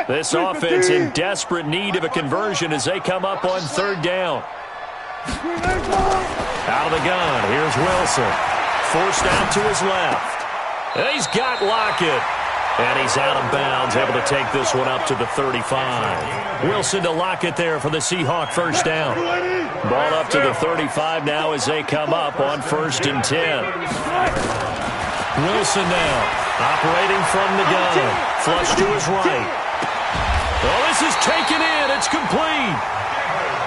This offense in desperate need of a conversion as they come up on third down. Out of the gun, here's Wilson. Forced out to his left. And he's got Lockett. And he's out of bounds, able to take this one up to the 35. Wilson to Lockett there for the Seahawk first down. Ball up to the 35 now as they come up on 1st and 10. Wilson now, operating from the gun. Flush to his right. Oh, this is taken in. It's complete.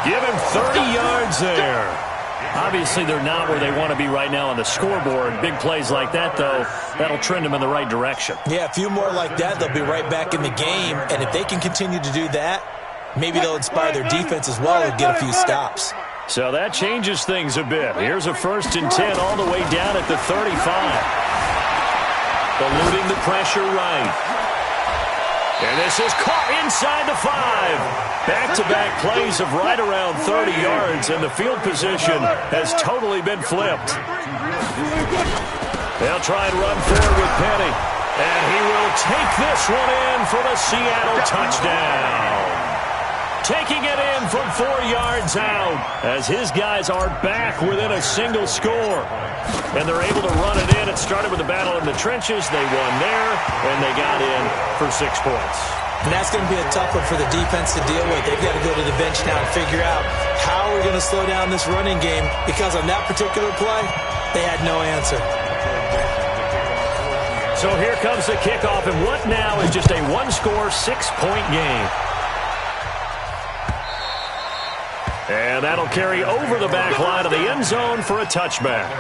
Give him 30 yards there. Obviously, they're not where they want to be right now on the scoreboard. Big plays like that, though, that'll trend them in the right direction. Yeah, a few more like that, they'll be right back in the game. And if they can continue to do that, maybe they'll inspire their defense as well and get a few stops. So that changes things a bit. Here's a 1st and 10 all the way down at the 35. Eluding the pressure right. And this is caught inside the 5. Back-to-back plays of right around 30 yards, and the field position has totally been flipped. They'll try and run forward with Penny. And he will take this one in for the Seattle touchdown. Taking it in from 4 yards out as his guys are back within a single score. And they're able to run it in. It started with a battle in the trenches. They won there, and they got in for 6 points. And that's going to be a tough one for the defense to deal with. They've got to go to the bench now and figure out how we're going to slow down this running game, because on that particular play, they had no answer. So here comes the kickoff, and what now is just a one-score, 6-point game. And that'll carry over the back line of the end zone for a touchback.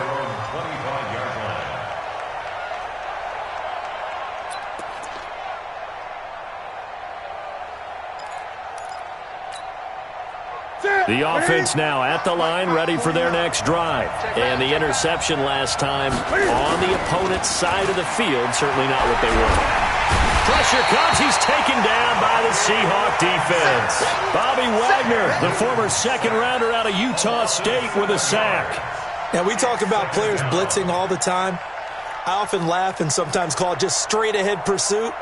The offense now at the line, ready for their next drive. And the interception last time on the opponent's side of the field, certainly not what they were. Pressure comes. He's taken down by the Seahawk defense. Bobby Wagner, the former second-rounder out of Utah State, with a sack. Now, we talk about players blitzing all the time. I often laugh and sometimes call it just straight-ahead pursuit.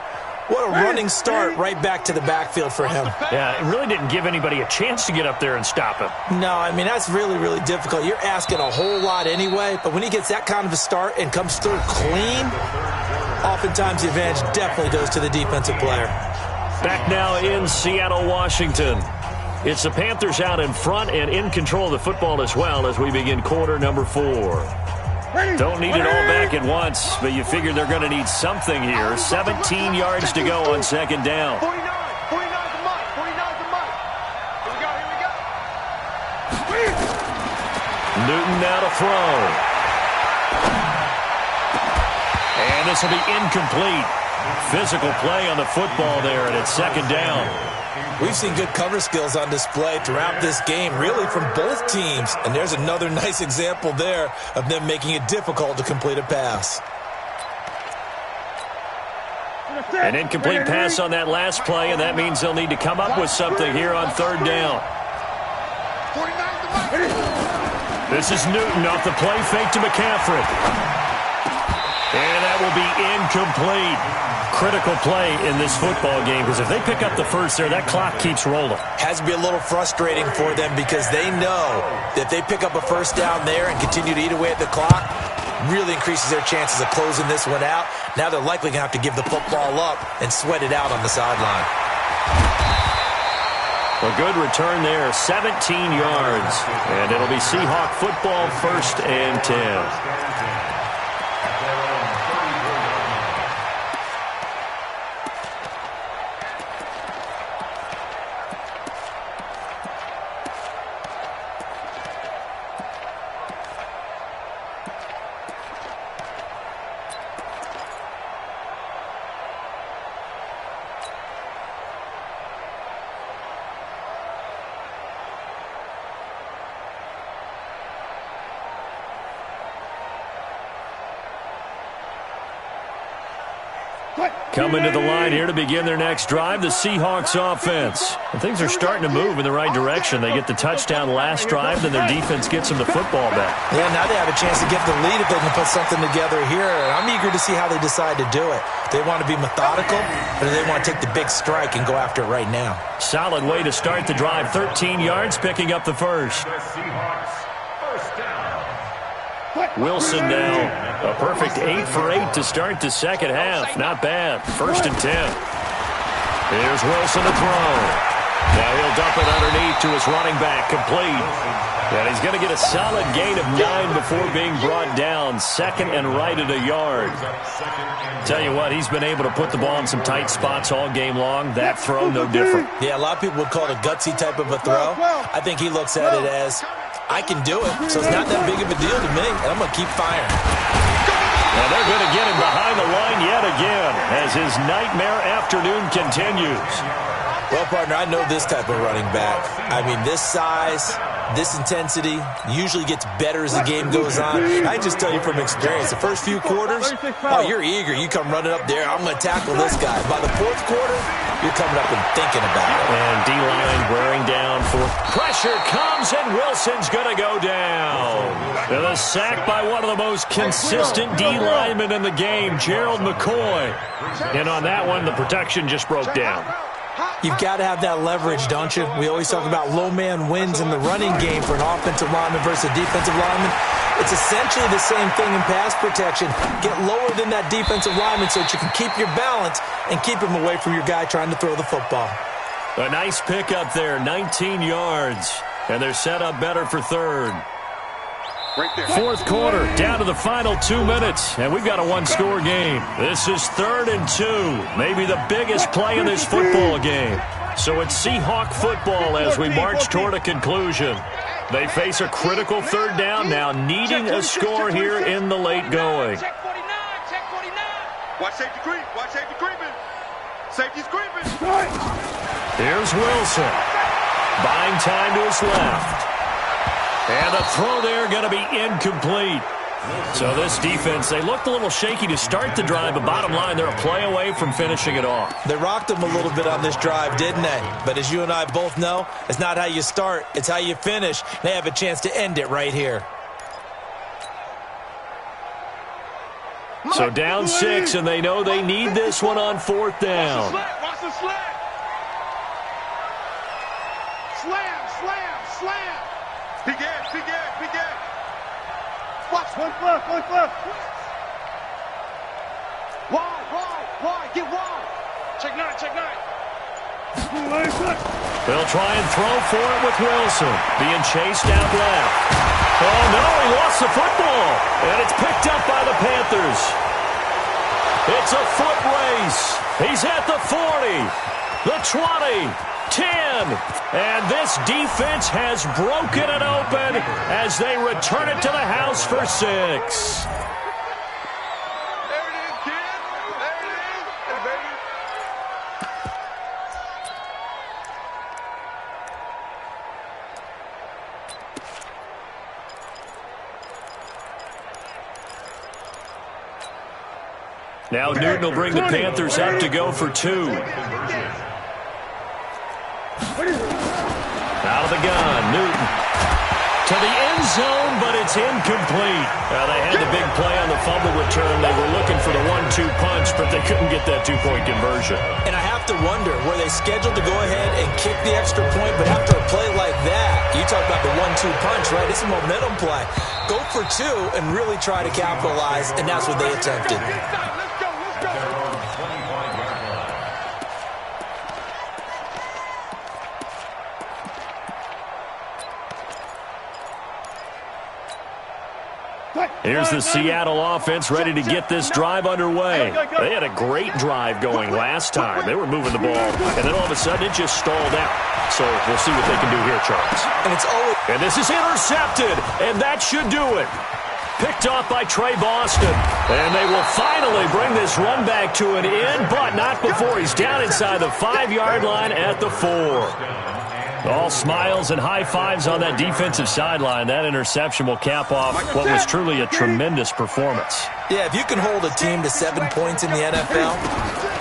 What a running start right back to the backfield for him. Yeah, it really didn't give anybody a chance to get up there and stop him. No, I mean, that's really, really difficult. You're asking a whole lot anyway, but when he gets that kind of a start and comes through clean, oftentimes the advantage definitely goes to the defensive player. Back now in Seattle, Washington. It's the Panthers out in front and in control of the football as well as we begin quarter number 4. Don't need it all back at once, but you figure they're going to need something here. 17 yards to go on second down. 49 the mic. Here we go. Newton now to throw. And this will be incomplete. Physical play on the football there, and it's second down. We've seen good cover skills on display throughout this game, really from both teams. And there's another nice example there of them making it difficult to complete a pass. An incomplete pass on that last play, and that means they'll need to come up with something here on third down. This is Newton off the play fake to McCaffrey. And that will be incomplete. Critical play in this football game, because if they pick up the first there, that clock keeps rolling. Has to be a little frustrating for them because they know that if they pick up a first down there and continue to eat away at the clock, really increases their chances of closing this one out. Now they're likely going to have to give the football up and sweat it out on the sideline. A good return there, 17 yards. And it'll be Seahawk football, 1st and 10. Coming to the line here to begin their next drive, the Seahawks offense. And things are starting to move in the right direction. They get the touchdown last drive, then their defense gets them the football back. Yeah, now they have a chance to get the lead if they can put something together here. I'm eager to see how they decide to do it. They want to be methodical, or do they want to take the big strike and go after it right now? Solid way to start the drive. 13 yards, picking up the first. Wilson now, a perfect 8 for 8 to start the second half. Not bad. 1st and 10. Here's Wilson to throw. Now he'll dump it underneath to his running back, complete. And he's going to get a solid gain of 9 before being brought down. 2nd and right at a yard. Tell you what, he's been able to put the ball in some tight spots all game long. That throw, no different. Yeah, a lot of people would call it a gutsy type of a throw. I think he looks at it as, I can do it, so it's not that big of a deal to me, and I'm going to keep firing. And they're going to get him behind the line yet again as his nightmare afternoon continues. Well, partner, I know this type of running back. I mean, this size, this intensity usually gets better as the game goes on. I just tell you from experience, the first few quarters, oh, you're eager. You come running up there, I'm going to tackle this guy. By the 4th quarter, you're coming up and thinking about it. And D-line wearing down for pressure comes, and Wilson's going to go down. And a sack by one of the most consistent D-linemen in the game, Gerald McCoy. And on that one, the protection just broke down. You've got to have that leverage, don't you? We always talk about low man wins in the running game for an offensive lineman versus a defensive lineman. It's essentially the same thing in pass protection. Get lower than that defensive lineman so that you can keep your balance and keep him away from your guy trying to throw the football. A nice pickup there, 19 yards. And they're set up better for 3rd. Right there. 4th quarter, down to the final 2 minutes, and we've got a one-score game. This is 3rd and 2, maybe the biggest play in this football game. So it's Seahawk football as we march toward a conclusion. They face a critical 3rd down now, needing a score here in the late going. Check 49, check 49. Watch safety creep, watch safety creeping. Safety's creeping. Here's Wilson. Buying time to his left. And the throw there going to be incomplete. So this defense, they looked a little shaky to start the drive, but bottom line, they're a play away from finishing it off. They rocked them a little bit on this drive, didn't they? But as you and I both know, it's not how you start, it's how you finish. They have a chance to end it right here. So down 6, and they know they need this one on 4th down. Watch the slam. Slam, slam, slam. Big edge, big edge, big edge. Watch. One left. Wide, get wide. Check 9. They'll try and throw for it with Wilson. Being chased out left. Oh, no, he lost the football. And it's picked up by the Panthers. It's a foot race. He's at the 40, the 20, 10. And this defense has broken it open as they return it to the house for 6. Now Newton will bring the Panthers up to go for 2. Out of the gun, Newton. To the end zone, but it's incomplete. They had the big play on the fumble return. They were looking for the 1-2 punch, but they couldn't get that 2-point conversion. And I have to wonder, were they scheduled to go ahead and kick the extra point, but after a play like that, you talk about the 1-2 punch, right? It's a momentum play. Go for 2 and really try to capitalize, and that's what they attempted. Here's the Seattle offense ready to get this drive underway. They had a great drive going last time. They were moving the ball, and then all of a sudden it just stalled out. So we'll see what they can do here, Charles. And this is intercepted, and that should do it. Picked off by Trey Boston. And they will finally bring this run back to an end, but not before he's down inside the 5-yard line at the 4. All smiles and high fives on that defensive sideline. That interception will cap off what was truly a tremendous performance. Yeah, if you can hold a team to 7 points in the NFL,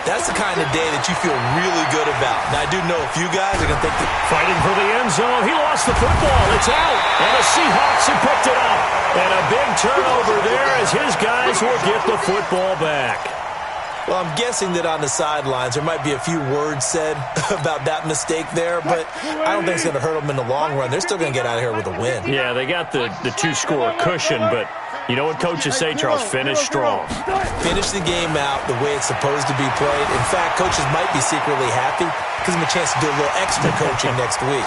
that's the kind of day that you feel really good about. Now, I do know a few guys are going to think that... Fighting for the end zone. He lost the football. It's out. And the Seahawks have picked it up. And a big turnover there as his guys will get the football back. Well, I'm guessing that on the sidelines there might be a few words said about that mistake there, but I don't think it's going to hurt them in the long run. They're still going to get out of here with a win. Yeah, they got the two-score cushion, but you know what coaches say, Charles? Finish strong. Finish the game out the way it's supposed to be played. In fact, coaches might be secretly happy. Gives them a chance to do a little extra coaching next week.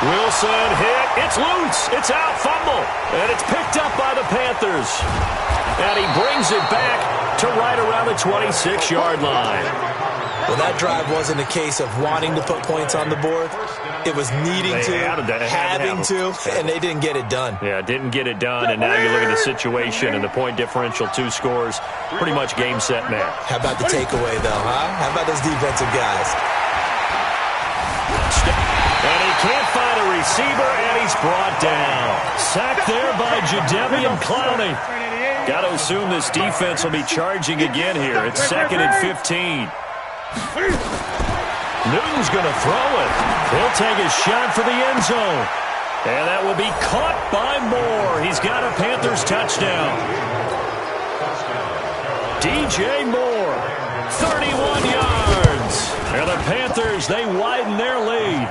Wilson hit. It's loose. It's out. Fumble. And it's picked up by the Panthers. And he brings it back to right around the 26-yard line. Well, that drive wasn't a case of wanting to put points on the board. It was needing having to, and they didn't get it done. Yeah, didn't get it done, and now you look at the situation and the point differential, 2 scores, pretty much game, set, match. How about the takeaway, though, huh? How about those defensive guys? And he can't find a receiver, and he's brought down. Sacked there by Jadeveon Clowney. Got to assume this defense will be charging again here. It's 2nd and 15. Newton's going to throw it. He'll take his shot for the end zone. And that will be caught by Moore. He's got a Panthers touchdown. DJ Moore, 31 yards. And the Panthers, they widen their lead.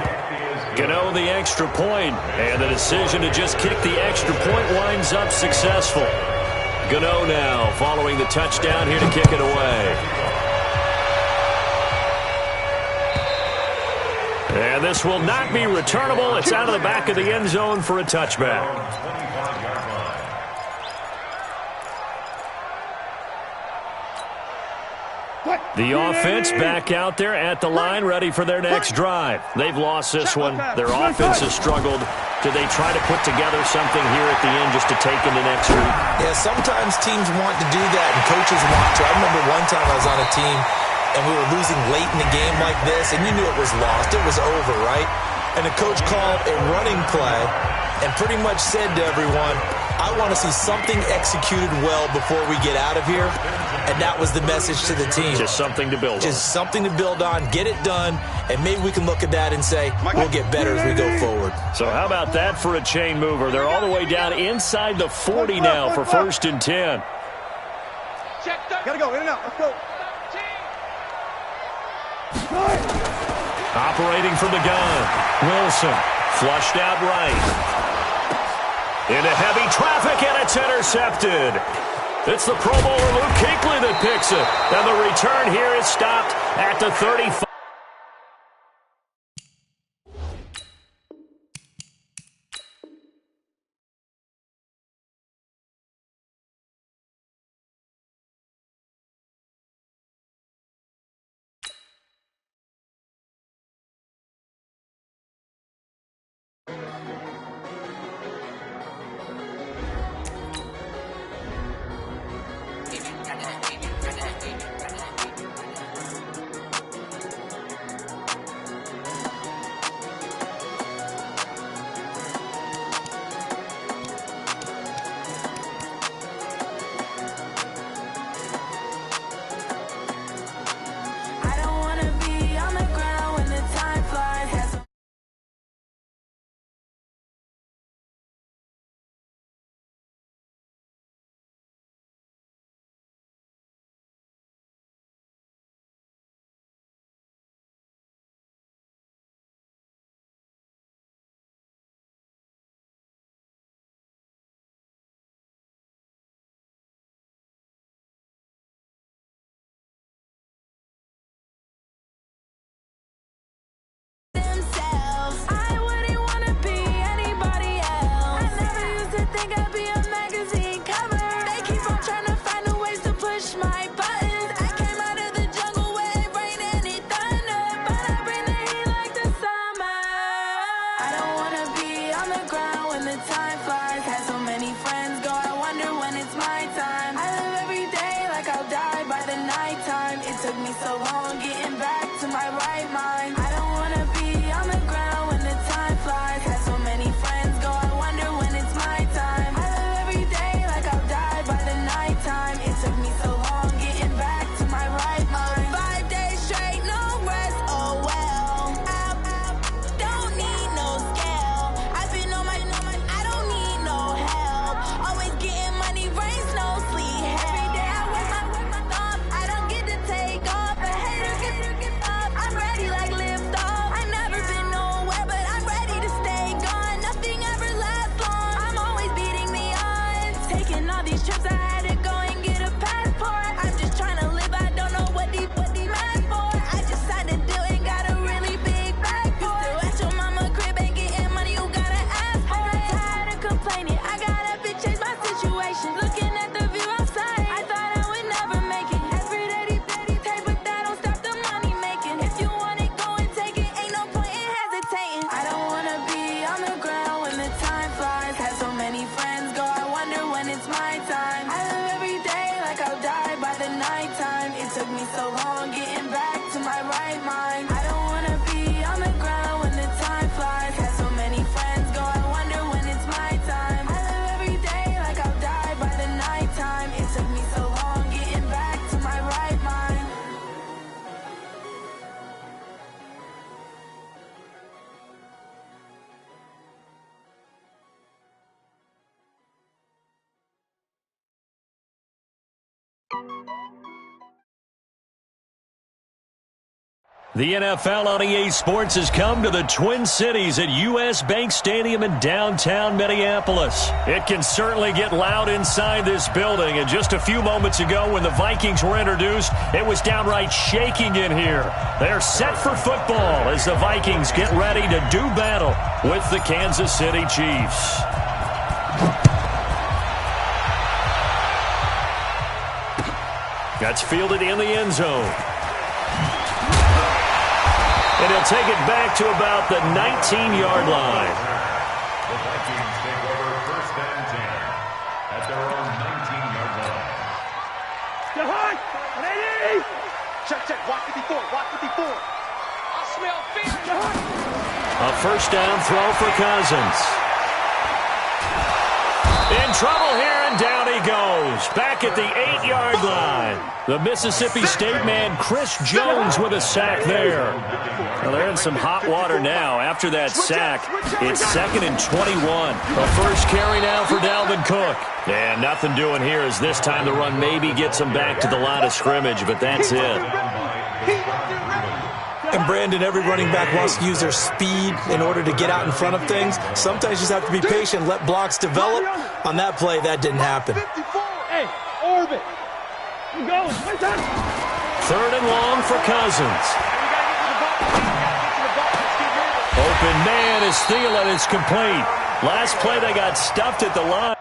Gano the extra point, and the decision to just kick the extra point winds up successful. Gano now following the touchdown here to kick it away. And this will not be returnable. It's out of the back of the end zone for a touchback. The offense back out there at the line, ready for their next drive. They've lost this one. Their offense has struggled. Do they try to put together something here at the end just to take into next week? Yeah, sometimes teams want to do that, and coaches want to. I remember one time I was on a team, and we were losing late in the game like this, and you knew it was lost. It was over, right? And the coach called a running play and pretty much said to everyone, I want to see something executed well before we get out of here. And that was the message to the team. Just something to build on. Just something to build on, get it done, and maybe we can look at that and say, we'll get better as we go forward. So how about that for a chain mover? They're all the way down inside the 40 now for 1st and 10. Gotta go, in and out, let's go. Operating from the gun, Wilson, flushed out right. Into heavy traffic, and it's intercepted. It's the Pro Bowler Luke Kuechly that picks it. And the return here is stopped at the 35. So long getting back to my right mind. I don't wanna be on the ground when the The NFL on EA Sports has come to the Twin Cities at U.S. Bank Stadium in downtown Minneapolis. It can certainly get loud inside this building, and just a few moments ago when the Vikings were introduced, it was downright shaking in here. They're set for football as the Vikings get ready to do battle with the Kansas City Chiefs. That's fielded in the end zone. And he'll take it back to about the 19-yard line. The Vikings take over first and 10 at their own 19-yard line. Ready? Check. Watch it before. I smell fear. A first down throw for Cousins. In trouble here, and down he goes. Back at the 8-yard line. The Mississippi State man, Chris Jones, with a sack there. Well, they're in some hot water now. After that sack, it's 2nd and 21. A first carry now for Dalvin Cook. And nothing doing here as this time the run maybe gets them back to the line of scrimmage, but that's it. And Brandon, every running back wants to use their speed in order to get out in front of things. Sometimes you just have to be patient, let blocks develop. On that play, that didn't happen. Hey, orbit. You go. 3rd and long for Cousins. Open man is Thielen. It's complete. Last play, they got stuffed at the line.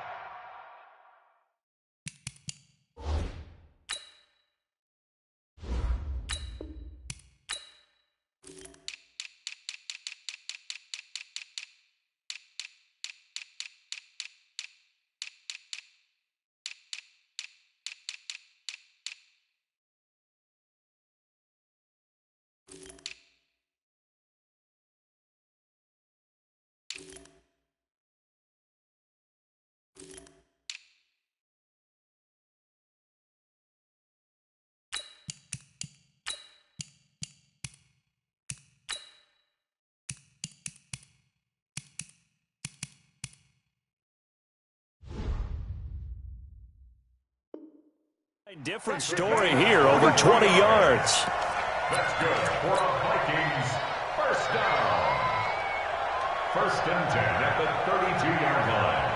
Different story here, over 20 yards. That's good for the Vikings. First down. 1st and 10 at the 32-yard line.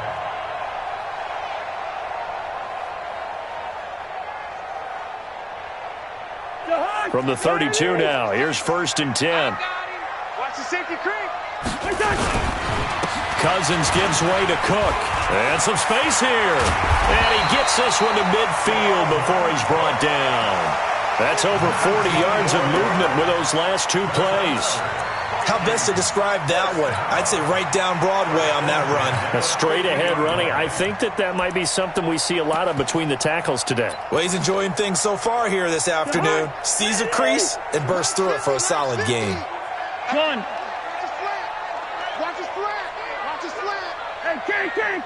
From the 32 now, here's 1st and 10. Watch the safety creep. Cousins gives way to Cook. And some space here. And he gets this one to midfield before he's brought down. That's over 40 yards of movement with those last 2 plays. How best to describe that one? I'd say right down Broadway on that run. A straight-ahead running. I think that might be something we see a lot of between the tackles today. Well, he's enjoying things so far here this afternoon. Sees a crease and bursts through it for a solid gain. One. Watch his flat. Hey, can't.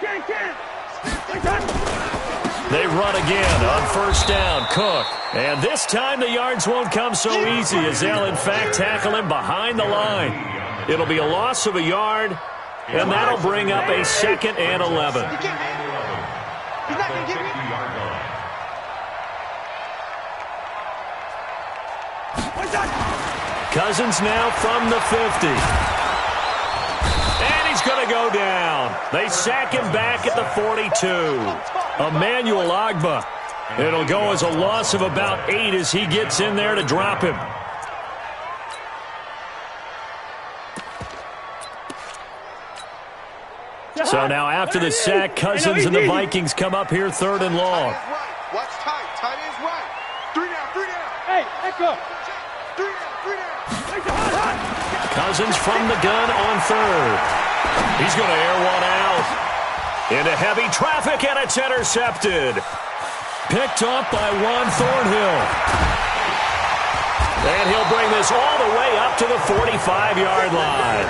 They run again on 1st down. Cook. And this time the yards won't come so easy as they'll, in fact, tackle him behind the line. It'll be a loss of a yard, and that'll bring up a 2nd and 11. He's not going to get me. Cousins now from the 50. And he's going to go down. They sack him back at the 42. Emmanuel Ogbah. It'll go as a loss of about 8 as he gets in there to drop him. So now after the sack, Cousins and the Vikings come up here 3rd and long. Watch tight. Tight is right. 3 down. Hey, echo. 3 down. Cousins from the gun on 3rd. He's going to air one out. Into heavy traffic, and it's intercepted. Picked up by Juan Thornhill. And he'll bring this all the way up to the 45-yard line.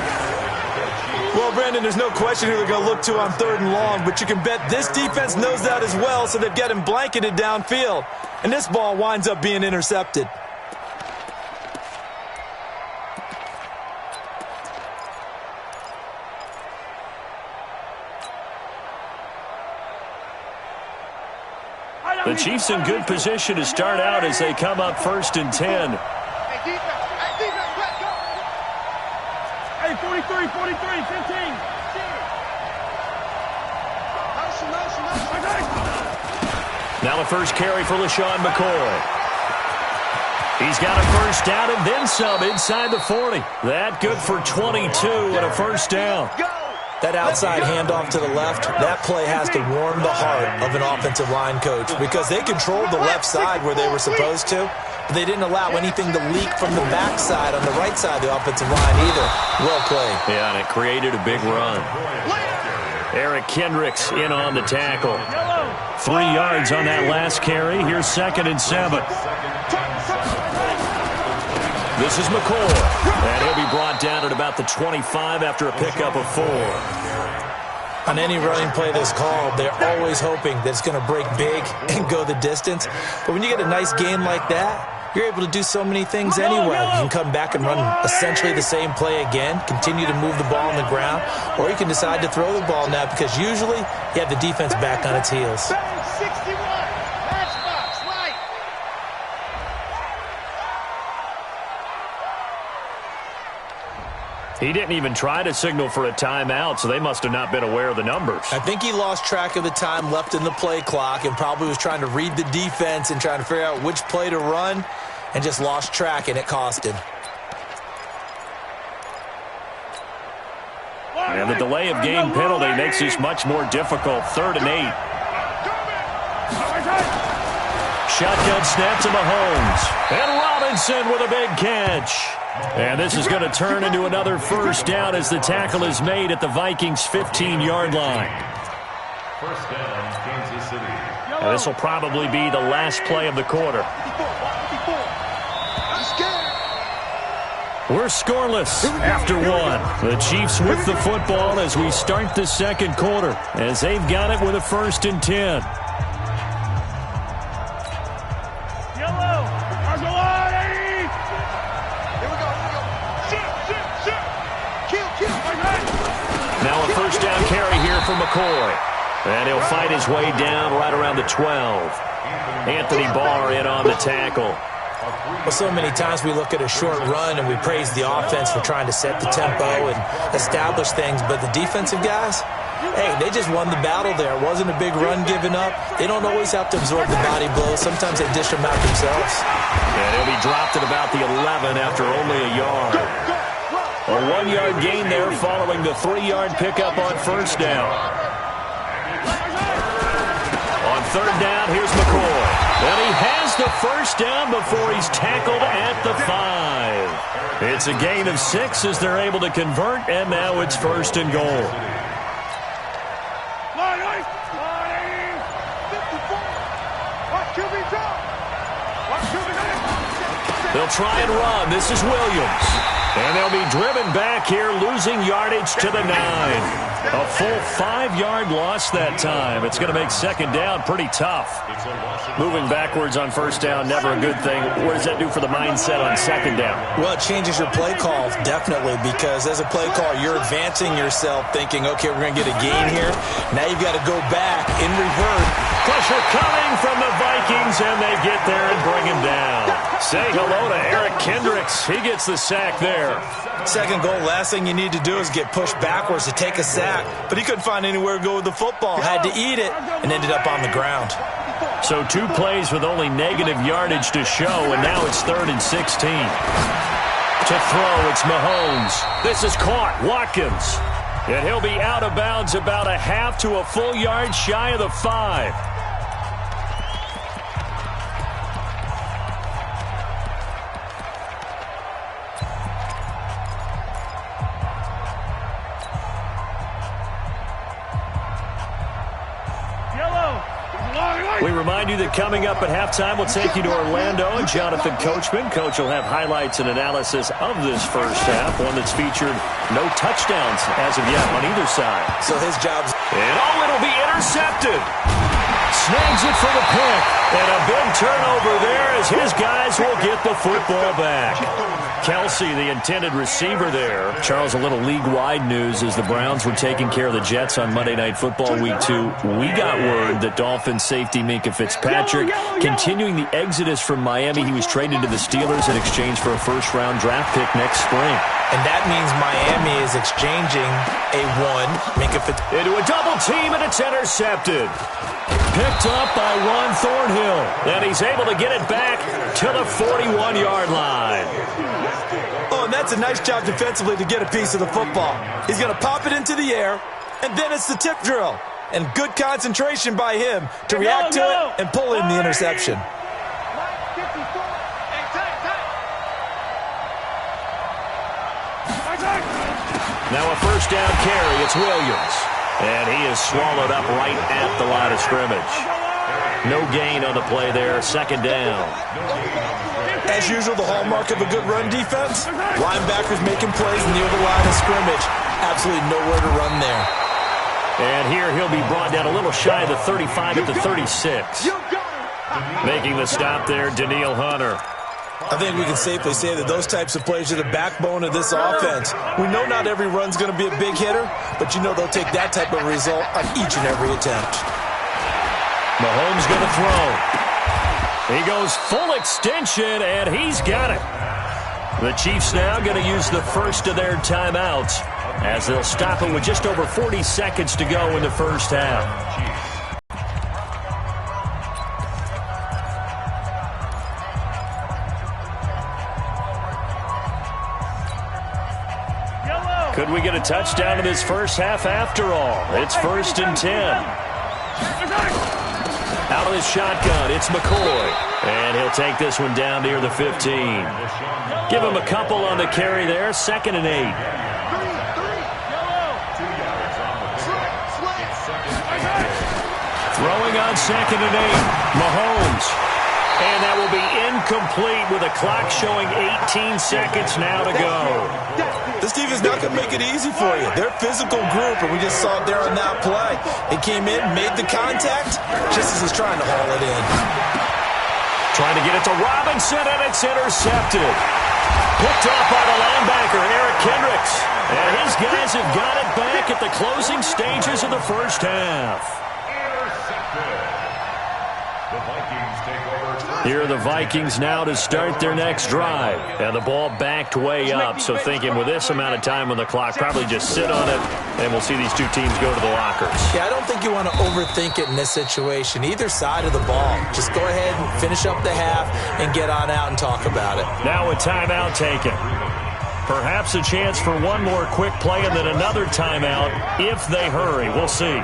Well, Brandon, there's no question who they're going to look to on 3rd and long, but you can bet this defense knows that as well, so they've got him blanketed downfield. And this ball winds up being intercepted. The Chiefs in good position to start out as they come up 1st and 10. Hey, defense. Hey, defense, let's go. Hey, 43, 43, 15. Now the first carry for LaShawn McCoy. He's got a first down and then some inside the 40. That good for 22 and a first down. That outside handoff to the left, that play has to warm the heart of an offensive line coach because they controlled the left side where they were supposed to, but they didn't allow anything to leak from the backside on the right side of the offensive line either. Well played. Yeah, and it created a big run. Eric Kendricks in on the tackle. 3 yards on that last carry. Here's 2nd and 7. This is McCoy, and he'll be brought down at about the 25 after a pickup of 4. On any running play that's called, they're always hoping that it's going to break big and go the distance. But when you get a nice game like that, you're able to do so many things anyway. You can come back and run essentially the same play again, continue to move the ball on the ground, or you can decide to throw the ball now because usually you have the defense back on its heels. 61. Matchbox, right. He didn't even try to signal for a timeout, so they must have not been aware of the numbers. I think he lost track of the time left in the play clock and probably was trying to read the defense and trying to figure out which play to run and just lost track, and it cost him. And the delay of game penalty makes this much more difficult. 3rd and 8. Shotgun snap to Mahomes. And Robinson with a big catch. And this is going to turn into another first down as the tackle is made at the Vikings' 15-yard line. First down, Kansas City. And this will probably be the last play of the quarter. We're scoreless after 1. The Chiefs with the football as we start the 2nd quarter, as they've got it with a 1st and 10. Now a first down carry here for McCoy. And he'll fight his way down right around the 12. Anthony Barr in on the tackle. Well, so many times we look at a short run and we praise the offense for trying to set the tempo and establish things, but the defensive guys, hey, they just won the battle there. It wasn't a big run given up. They don't always have to absorb the body blows. Sometimes they dish them out themselves. And he'll be dropped at about the 11 after only a yard. A 1-yard gain there following the 3-yard pickup on first down. On 3rd down, here's McCoy. And he has the first down before he's tackled at the 5. It's a gain of 6 as they're able to convert, and now it's 1st and goal. They'll try and run. This is Williams. And they'll be driven back here, losing yardage to the 9. A full 5-yard loss that time. It's going to make 2nd down pretty tough. Moving backwards on first down, never a good thing. What does that do for the mindset on 2nd down? Well, it changes your play call, definitely, because as a play call, you're advancing yourself thinking, okay, we're going to get a gain here. Now you've got to go back in reverse. Pressure coming from the Vikings, and they get there and bring him down. Say hello to Eric Kendricks. He gets the sack there. 2nd goal, last thing you need to do is get pushed backwards to take a sack. But he couldn't find anywhere to go with the football. Had to eat it and ended up on the ground. So 2 plays with only negative yardage to show, and now it's 3rd and 16. To throw, it's Mahomes. This is caught. Watkins. And he'll be out of bounds about a half to a full yard shy of the 5. We remind you that coming up at halftime, we'll take you to Orlando and Jonathan Coachman. Coach will have highlights and analysis of this first half, one that's featured no touchdowns as of yet on either side. So his job's... And it'll be intercepted. Snags it for the pick. And a big turnover there as his guys will get the football back. Kelsey, the intended receiver there. Charles, a little league-wide news as the Browns were taking care of the Jets on Monday Night Football Week 2. We got word that Dolphins safety Minkah Fitzpatrick continuing the exodus from Miami. He was traded to the Steelers in exchange for a first-round draft pick next spring. And that means Miami is exchanging a Minkah Fitzpatrick into a double team, and it's intercepted. Picked up by Ron Thornhill. And he's able to get it back to the 41-yard line. Oh, and that's a nice job defensively to get a piece of the football. He's going to pop it into the air, and then it's the tip drill. And good concentration by him to react to it and pull in the interception. Now a first down carry. It's Williams. And he is swallowed up right at the line of scrimmage. No gain on the play there. Second down. As usual, the hallmark of a good run defense, linebackers making plays near the line of scrimmage. Absolutely nowhere to run there. And here he'll be brought down a little shy of the 35 at the 36. Making the stop there, Danielle Hunter. I think we can safely say that those types of plays are the backbone of this offense. We know not every run's going to be a big hitter, but you know they'll take that type of result on each and every attempt. Mahomes going to throw. He goes full extension, and he's got it. The Chiefs now going to use the first of their timeouts as they'll stop it with just over 40 seconds to go in the first half. Could we get a touchdown in this first half after all? It's 1st and 10. Out of his shotgun, it's McCoy. And he'll take this one down near the 15. Give him a couple on the carry there. 2nd and 8. Throwing on 2nd and 8. Mahomes. And that will be incomplete with a clock showing 18 seconds now to go. This defense not going to make it easy for you. They're a physical group, and we just saw it there on that play. It came in, made the contact, just as he's trying to haul it in. Trying to get it to Robinson, and it's intercepted. Picked off by the linebacker, Eric Kendricks. And his guys have got it back at the closing stages of the first half. Here are the Vikings now to start their next drive. And the ball backed way up, so thinking with this amount of time on the clock, probably just sit on it, and we'll see these two teams go to the lockers. Yeah, I don't think you want to overthink it in this situation. Either side of the ball. Just go ahead and finish up the half and get on out and talk about it. Now a timeout taken. Perhaps a chance for one more quick play and then another timeout if they hurry. We'll see.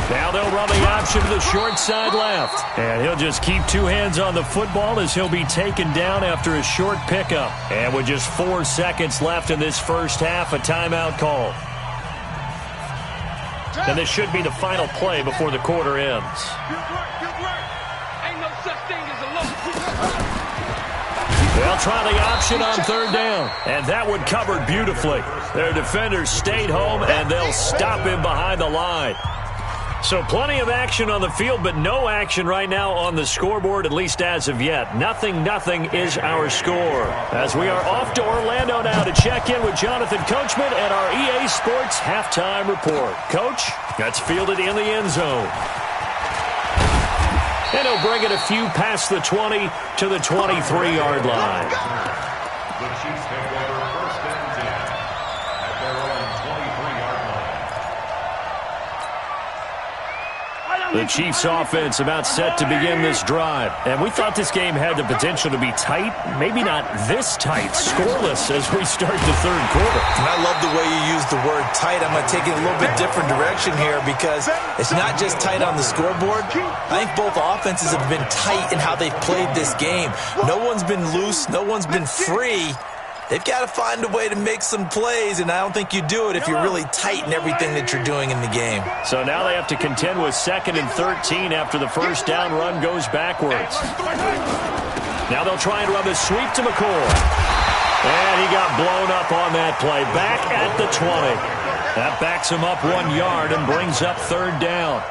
Now they'll run the option to the short side left. And he'll just keep two hands on the football as he'll be taken down after a short pickup. And with just 4 seconds left in this first half, a timeout call. And this should be the final play before the quarter ends. They'll try the option on 3rd down. And that one covered beautifully. Their defenders stayed home, and they'll stop him behind the line. So plenty of action on the field, but no action right now on the scoreboard, at least as of yet. 0-0 is our score. As we are off to Orlando now to check in with Jonathan Coachman and our EA Sports halftime report. Coach, that's fielded in the end zone. And he'll bring it a few past the 20 to the 23-yard line. The Chiefs take over 1st and 10 at their own 23-yard line. The Chiefs offense about set to begin this drive. And we thought this game had the potential to be tight. Maybe not this tight, scoreless as we start the 3rd quarter. And I love the way you use the word tight. I'm going to take it a little bit different direction here because it's not just tight on the scoreboard. I think both offenses have been tight in how they've played this game. No one's been loose. No one's been free. They've got to find a way to make some plays, and I don't think you do it if you're really tight in everything that you're doing in the game. So now they have to contend with 2nd and 13 after the first down run goes backwards. Now they'll try and run the sweep to McCoy. And he got blown up on that play. Back at the 20. That backs him up 1 yard and brings up 3rd down.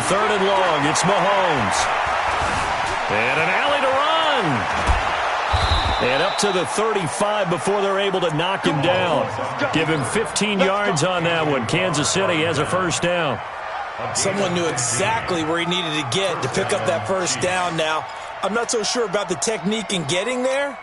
third and long. It's Mahomes. And an alley to run. And up to the 35 before they're able to knock him down. Give him 15 yards on that one. Kansas City has a first down. Someone knew exactly where he needed to get to pick up that first down now. I'm not so sure about the technique in getting there,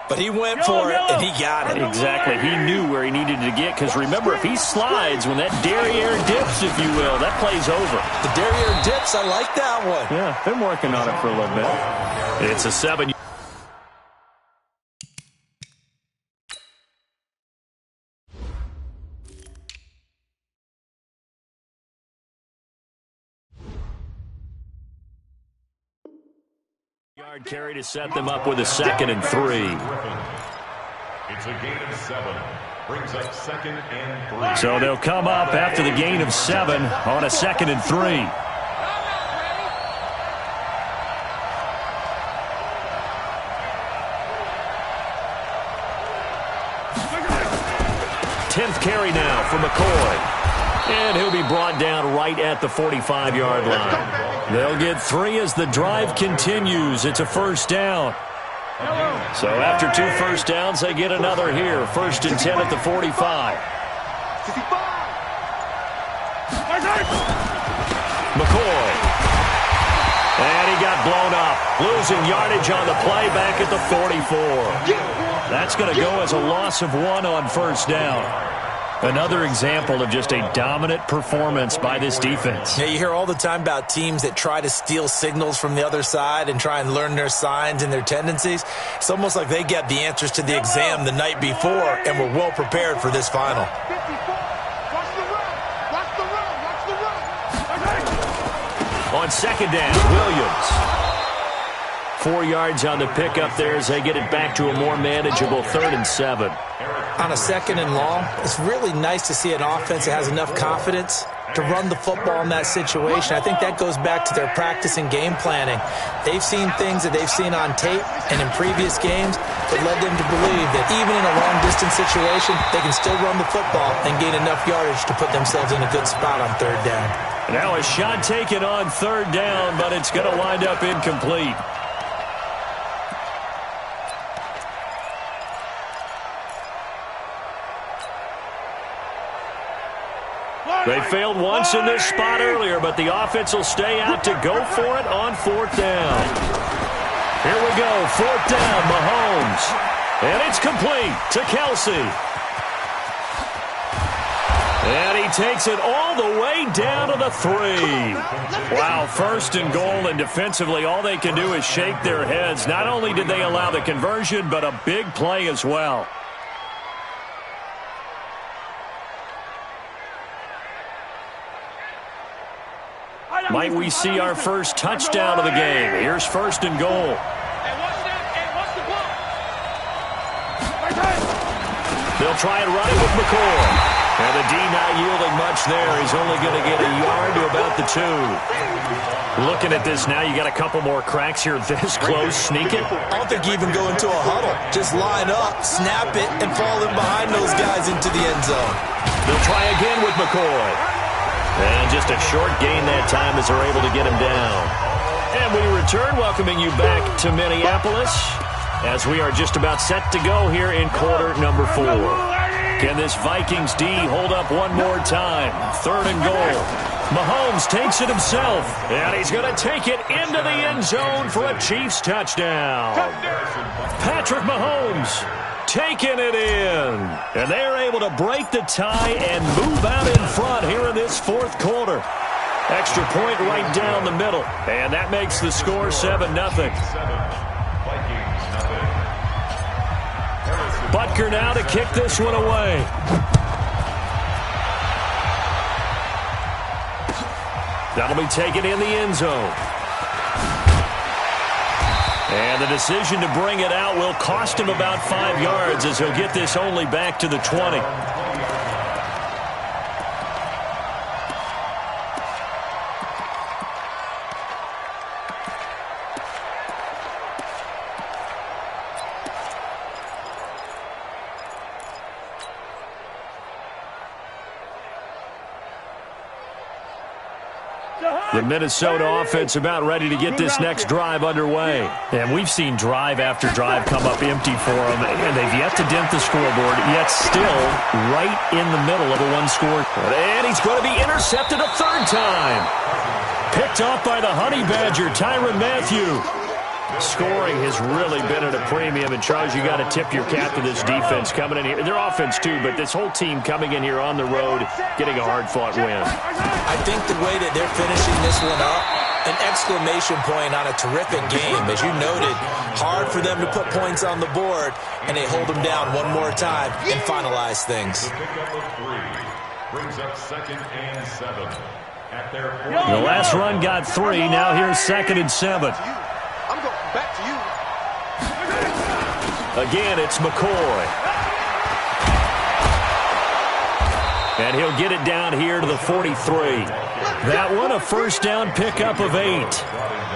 but he went for it, and he got it. Exactly. He knew where he needed to get, because remember, if he slides, when that derriere dips, if you will, that play's over. The derriere dips, I like that one. Yeah, been working on it for a little bit. It's a 7. Yard carry to set them up with a 2nd and 3. It's a gain of 7. Brings up 2nd and 3. So they'll come up after the gain of 7 on a 2nd and 3. 10th carry now for McCoy. And he'll be brought down right at the 45-yard line. They'll get 3 as the drive continues. It's a first down. So after 2 first downs, they get another here. 1st and 10 at the 45. McCoy. And he got blown up. Losing yardage on the play back at the 44. That's going to go as a loss of 1 on first down. Another example of just a dominant performance by this defense. Yeah, you hear all the time about teams that try to steal signals from the other side and try and learn their signs and their tendencies. It's almost like they get the answers to the exam the night before and were well prepared for this final. On 2nd down, Williams. 4 yards on the pickup there as they get it back to a more manageable 3rd and 7. On a 2nd and long, it's really nice to see an offense that has enough confidence to run the football in that situation. I think that goes back to their practice and game planning. They've seen things that they've seen on tape and in previous games that led them to believe that even in a long-distance situation, they can still run the football and gain enough yardage to put themselves in a good spot on 3rd down. Now a shot taken on 3rd down, but it's going to wind up incomplete. They failed once in this spot earlier, but the offense will stay out to go for it on 4th down. Here we go, 4th down, Mahomes. And it's complete to Kelsey. And he takes it all the way down to the 3. Wow, 1st and goal, and defensively all they can do is shake their heads. Not only did they allow the conversion, but a big play as well. Might we see our first touchdown of the game? Here's 1st and goal. They'll try and run it with McCoy. And the D not yielding much there. He's only going to get a yard to about the 2. Looking at this now, you got a couple more cracks here this close. Sneak it. I don't think you even go into a huddle. Just line up, snap it, and fall in behind those guys into the end zone. They'll try again with McCoy. And just a short gain that time as they're able to get him down. And we return, welcoming you back to Minneapolis as we are just about set to go here in quarter number 4. Can this Vikings D hold up one more time? 3rd and goal. Mahomes takes it himself, and he's going to take it into the end zone for a Chiefs touchdown. Patrick Mahomes taking it in. And they're able to break the tie and move out in front here in this 4th quarter. Extra point right down the middle. And that makes the score 7-0. Butker now to kick this one away. That'll be taken in the end zone. And the decision to bring it out will cost him about 5 yards as he'll get this only back to the 20. The Minnesota offense about ready to get this next drive underway. And we've seen drive after drive come up empty for them, and they've yet to dent the scoreboard, yet still right in the middle of a one-score. And he's going to be intercepted a third time. Picked off by the Honey Badger, Tyrann Mathieu. Scoring has really been at a premium, and Charles, you got to tip your cap to this defense coming in here. Their offense too, but this whole team coming in here on the road, getting a hard-fought win. I think the way that they're finishing this one up, an exclamation point on a terrific game. As you noted, hard for them to put points on the board, and they hold them down one more time and finalize things. Brings up 2nd and 7 at their The last run got 3. Now here's 2nd and 7. I'm going back to you. Again, it's McCoy. And he'll get it down here to the 43. That one, a first down pickup of 8.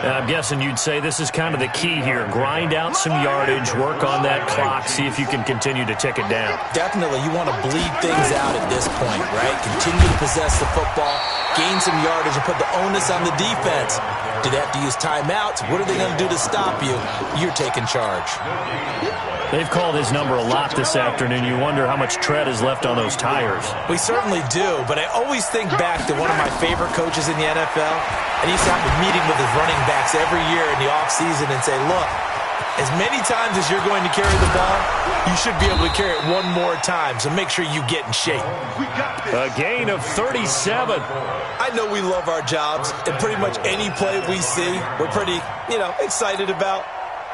I'm guessing you'd say this is kind of the key here. Grind out some yardage, work on that clock, see if you can continue to tick it down. Definitely, you want to bleed things out at this point, right? Continue to possess the football, gain some yardage, and put the onus on the defense. Do they have to use timeouts? What are they going to do to stop you? You're taking charge. They've called his number a lot this afternoon. You wonder how much tread is left on those tires. We certainly do, but I always think back to one of my favorite coaches in the NFL, and he used to have a meeting with his running backs every year in the offseason and say, look, as many times as you're going to carry the ball, you should be able to carry it one more time, so make sure you get in shape. A gain of 37. I know we love our jobs, and pretty much any play we see, we're pretty, excited about.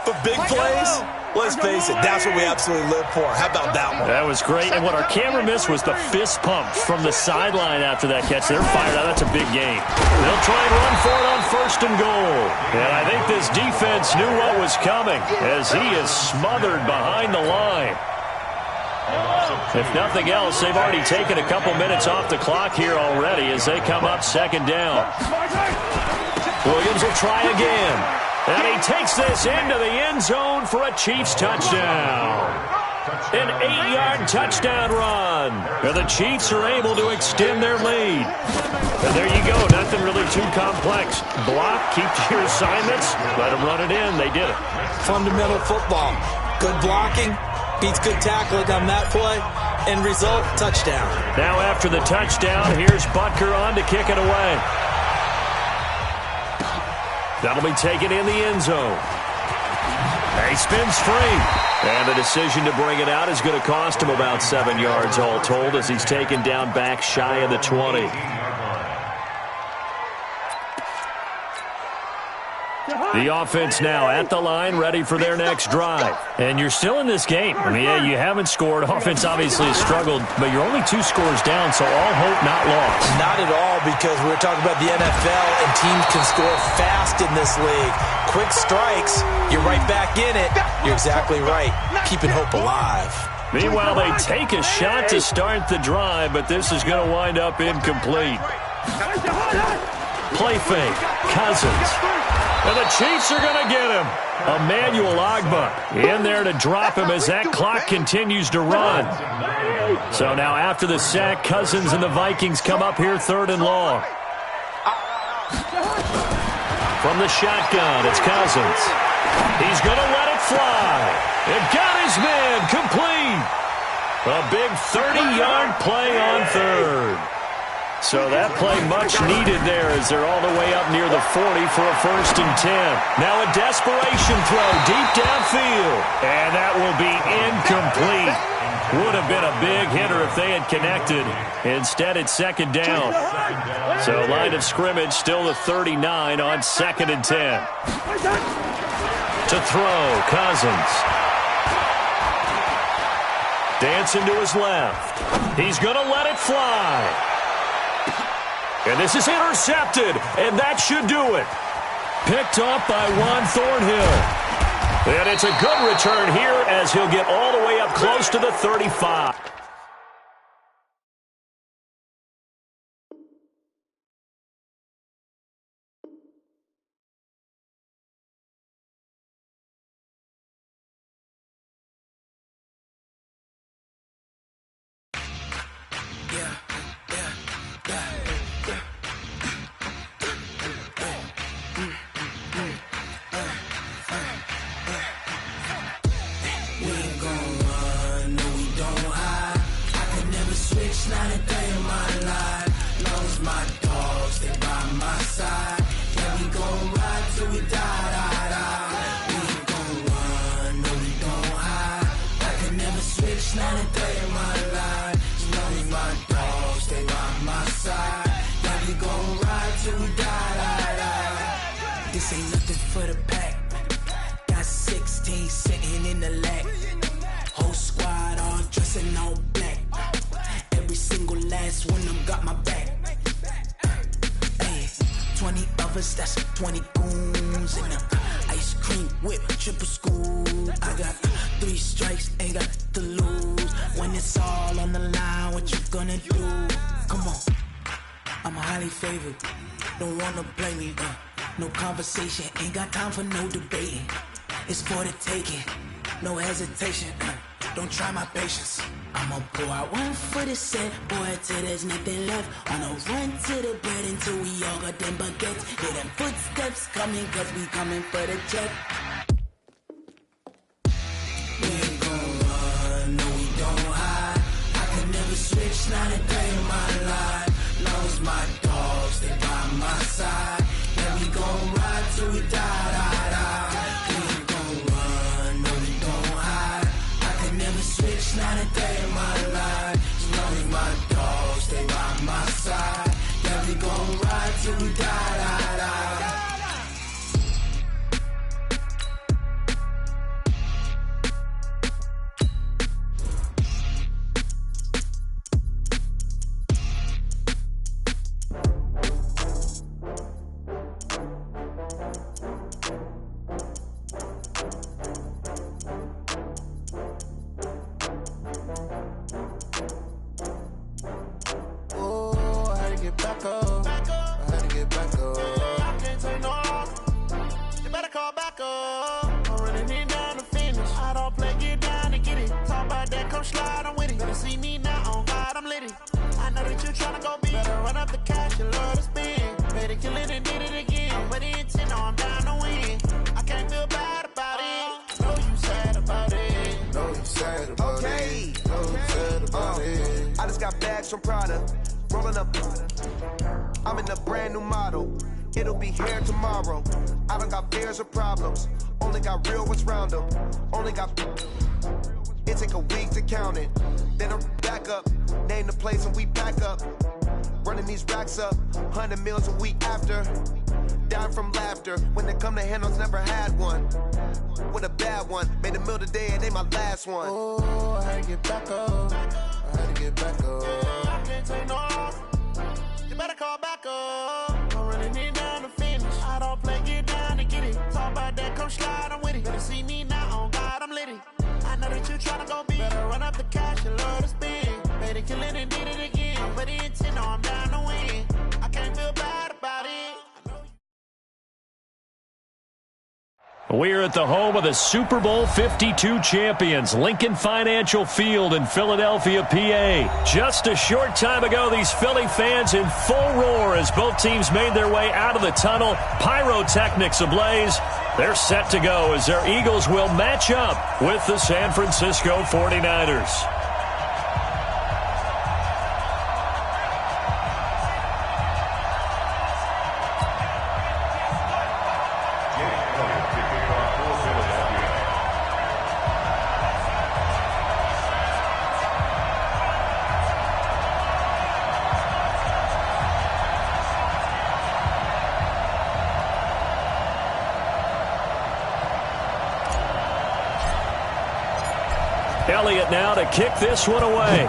But big plays, let's face it, that's what we absolutely live for. How about that one? That was great, and what our camera missed was the fist pump from the sideline after that catch. They're fired out. That's a big game. They'll try and run for it on 1st and goal. And I think this defense knew what was coming as he is smothered behind the line. If nothing else, they've already taken a couple minutes off the clock here already as they come up 2nd down. Williams will try again. And he takes this into the end zone for a Chiefs touchdown. An 8-yard touchdown run. And the Chiefs are able to extend their lead. And there you go. Nothing really too complex. Block, keep to your assignments, let them run it in. They did it. Fundamental football. Good blocking beats good tackling on that play. End result, touchdown. Now after the touchdown, here's Butker on to kick it away. That'll be taken in the end zone. He spins free. And the decision to bring it out is going to cost him about 7 yards all told as he's taken down back shy of the 20. The offense now at the line, ready for their next drive. And you're still in this game. I mean, yeah, you haven't scored. Offense obviously has struggled, but you're only 2 scores down, so all hope not lost. Not at all, because we're talking about the NFL, and teams can score fast in this league. Quick strikes, you're right back in it. You're exactly right. Keeping hope alive. Meanwhile, they take a shot to start the drive, but this is going to wind up incomplete. Play fake. Cousins. And the Chiefs are going to get him. Emmanuel Ogbah in there to drop him as that clock continues to run. So now after the sack, Cousins and the Vikings come up here 3rd and long. From the shotgun, it's Cousins. He's going to let it fly. It got his man complete. A big 30-yard play on 3rd. So that play much needed there as they're all the way up near the 40 for a 1st and 10. Now a desperation throw deep downfield. And that will be incomplete. Would have been a big hitter if they had connected. Instead, it's 2nd down. So line of scrimmage still the 39 on 2nd and 10. To throw, Cousins. Dancing to his left. He's going to let it fly. And this is intercepted, and that should do it. Picked off by Juan Thornhill. And it's a good return here as he'll get all the way up close to the 35. This ain't nothing for the pack. Got 16 sitting in the lag. Whole squad all dressing all black. Every single last one of them got my back. Hey, 20 of us, that's 20 goons in the ice cream whip, triple scoop. I got 3 strikes, ain't got to lose. When it's all on the line, what you gonna do? Come on, I'm highly favored. Don't wanna blame me. No conversation, ain't got time for no debating. It's for the taking, no hesitation. Don't try my patience. I'ma pour out one for the set, boy, till there's nothing left. On a run to the bread until we all got them baguettes. Hear them footsteps coming, cause we coming for the check. We ain't gon' run, no we don't hide. I can never switch, not a day in my life. Long as my dogs, they by my side. Yeah, we gon' ride till we die, die, die. We ain't gon' run, no we don't hide. I can never switch, not a day in my life. As long as my dogs, they by my side. Yeah, we gon' ride till we die, die, die. From Prada, rolling up. I'm in a brand new model. It'll be here tomorrow. I don't got fears or problems. Only got real ones round them. Only got. It take a week to count it. Then I'm back up. Name the place and we pack up. Running these racks up. 100 meals a week after. Dying from laughter. When it come to handles, never had one. With a bad one. Made a meal today and they my last one. Oh, I had to get back up. I had to get back up. I can't take no loss. You better call back up. I'm running it down to finish. I don't play, get down to get it. Talk about that, come slide, I'm with it. Better see me now, on God, I'm litty. I know that you tryna go big. Better run up the cash, you love to spend. Made it, kill it, and did it again. But the intent, no, I'm down to win. I can't feel bad about it. We're at the home of the Super Bowl 52 champions, Lincoln Financial Field in Philadelphia, PA. Just a short time ago, these Philly fans in full roar as both teams made their way out of the tunnel. Pyrotechnics ablaze. They're set to go as their Eagles will match up with the San Francisco 49ers. Elliott now to kick this one away.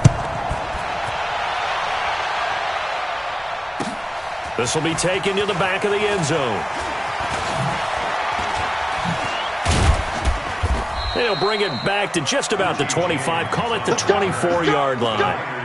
This will be taken to the back of the end zone. They'll bring it back to just about the 25. Call it the 24-yard line.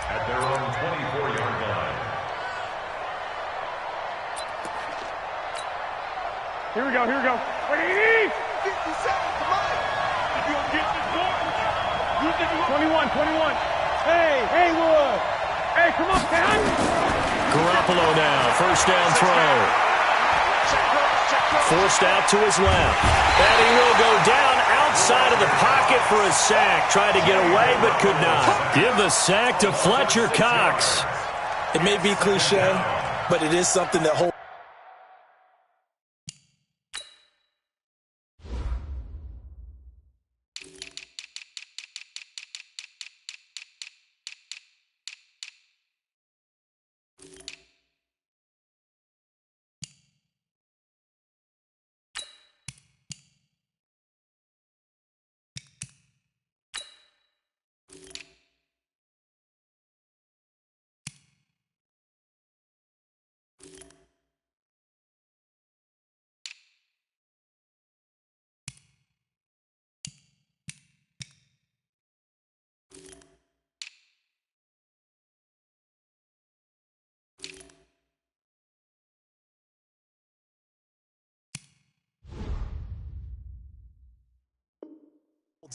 At their own 24-yard line. Here we go, here we go. 57, come on. If you don't get this board, 21, 21. Hey, Haywood. Hey, come on, man. Garoppolo now, first down throw. Forced out to his left. And he will go down outside of the pocket for a sack. Tried to get away, but could not. Give the sack to Fletcher Cox. It may be cliche, but it is something that holds.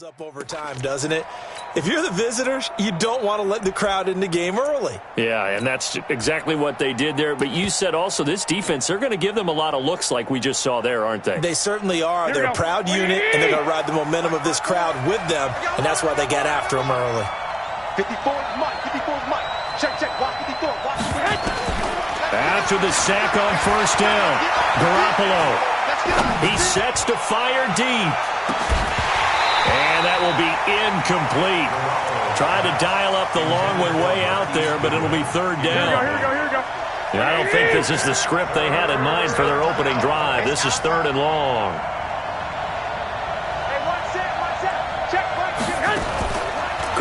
Up over time, doesn't it? If you're the visitors, you don't want to let the crowd in the game early. Yeah, and that's exactly what they did there. But you said also this defense, they're going to give them a lot of looks like we just saw there, aren't they? They certainly are. They're a proud unit, and they're going to ride the momentum of this crowd with them, and that's why they got after them early. 54 Mike. 54 Mike. Check. Watch 54. Watch. After the sack on first down, Garoppolo. He sets to fire deep. And that will be incomplete. Tried to dial up the long one way out there, but it'll be third down. Here we go. And I don't think this is the script they had in mind for their opening drive. This is third and long. Hey, one set. Check.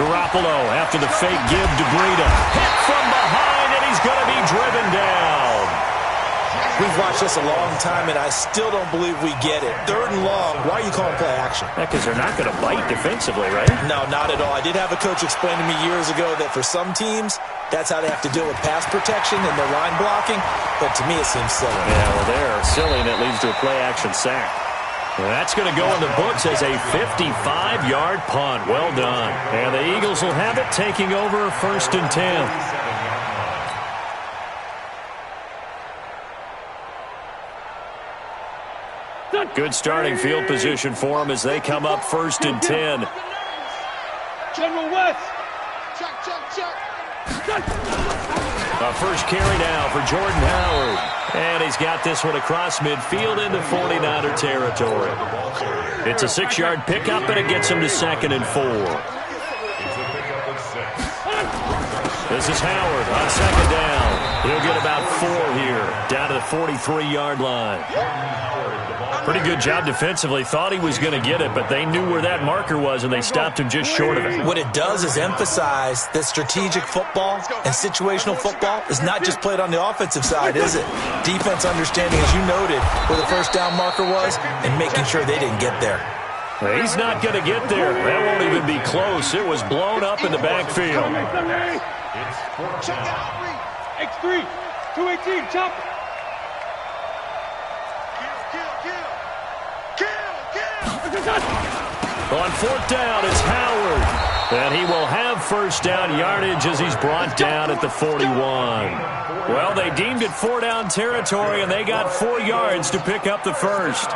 Garoppolo after the fake give to Breida. Hit from behind, and he's going to be driven down. We've watched this a long time, and I still don't believe we get it. Third and long, why are you calling play action? Because they're not going to bite defensively, right? No, not at all. I did have a coach explain to me years ago that for some teams, that's how they have to deal with pass protection and their line blocking, but to me it seems silly. Yeah, well, they're silly, and it leads to a play-action sack. Well, that's going to go in the books as a 55-yard punt. Well done. And the Eagles will have it, taking over first and 10. Good starting field position for them as they come up first and 10. General West. Check. A first carry now for Jordan Howard. And he's got this one across midfield into 49er territory. It's a 6-yard pickup, and it gets him to second and 4. This is Howard on second down. He'll get about 4 here, down to the 43-yard line. Pretty good job defensively. Thought he was going to get it, but they knew where that marker was, and they stopped him just short of it. What it does is emphasize that strategic football and situational football is not just played on the offensive side, is it? Defense understanding, as you noted, where the first down marker was and making sure they didn't get there. Well, he's not going to get there. That won't even be close. It was blown up in the backfield. X3. 218. Chop. On fourth down, it's Howard. And he will have first down yardage as he's brought down at the 41. Well, they deemed it 4-down territory, and they got 4 yards to pick up the first.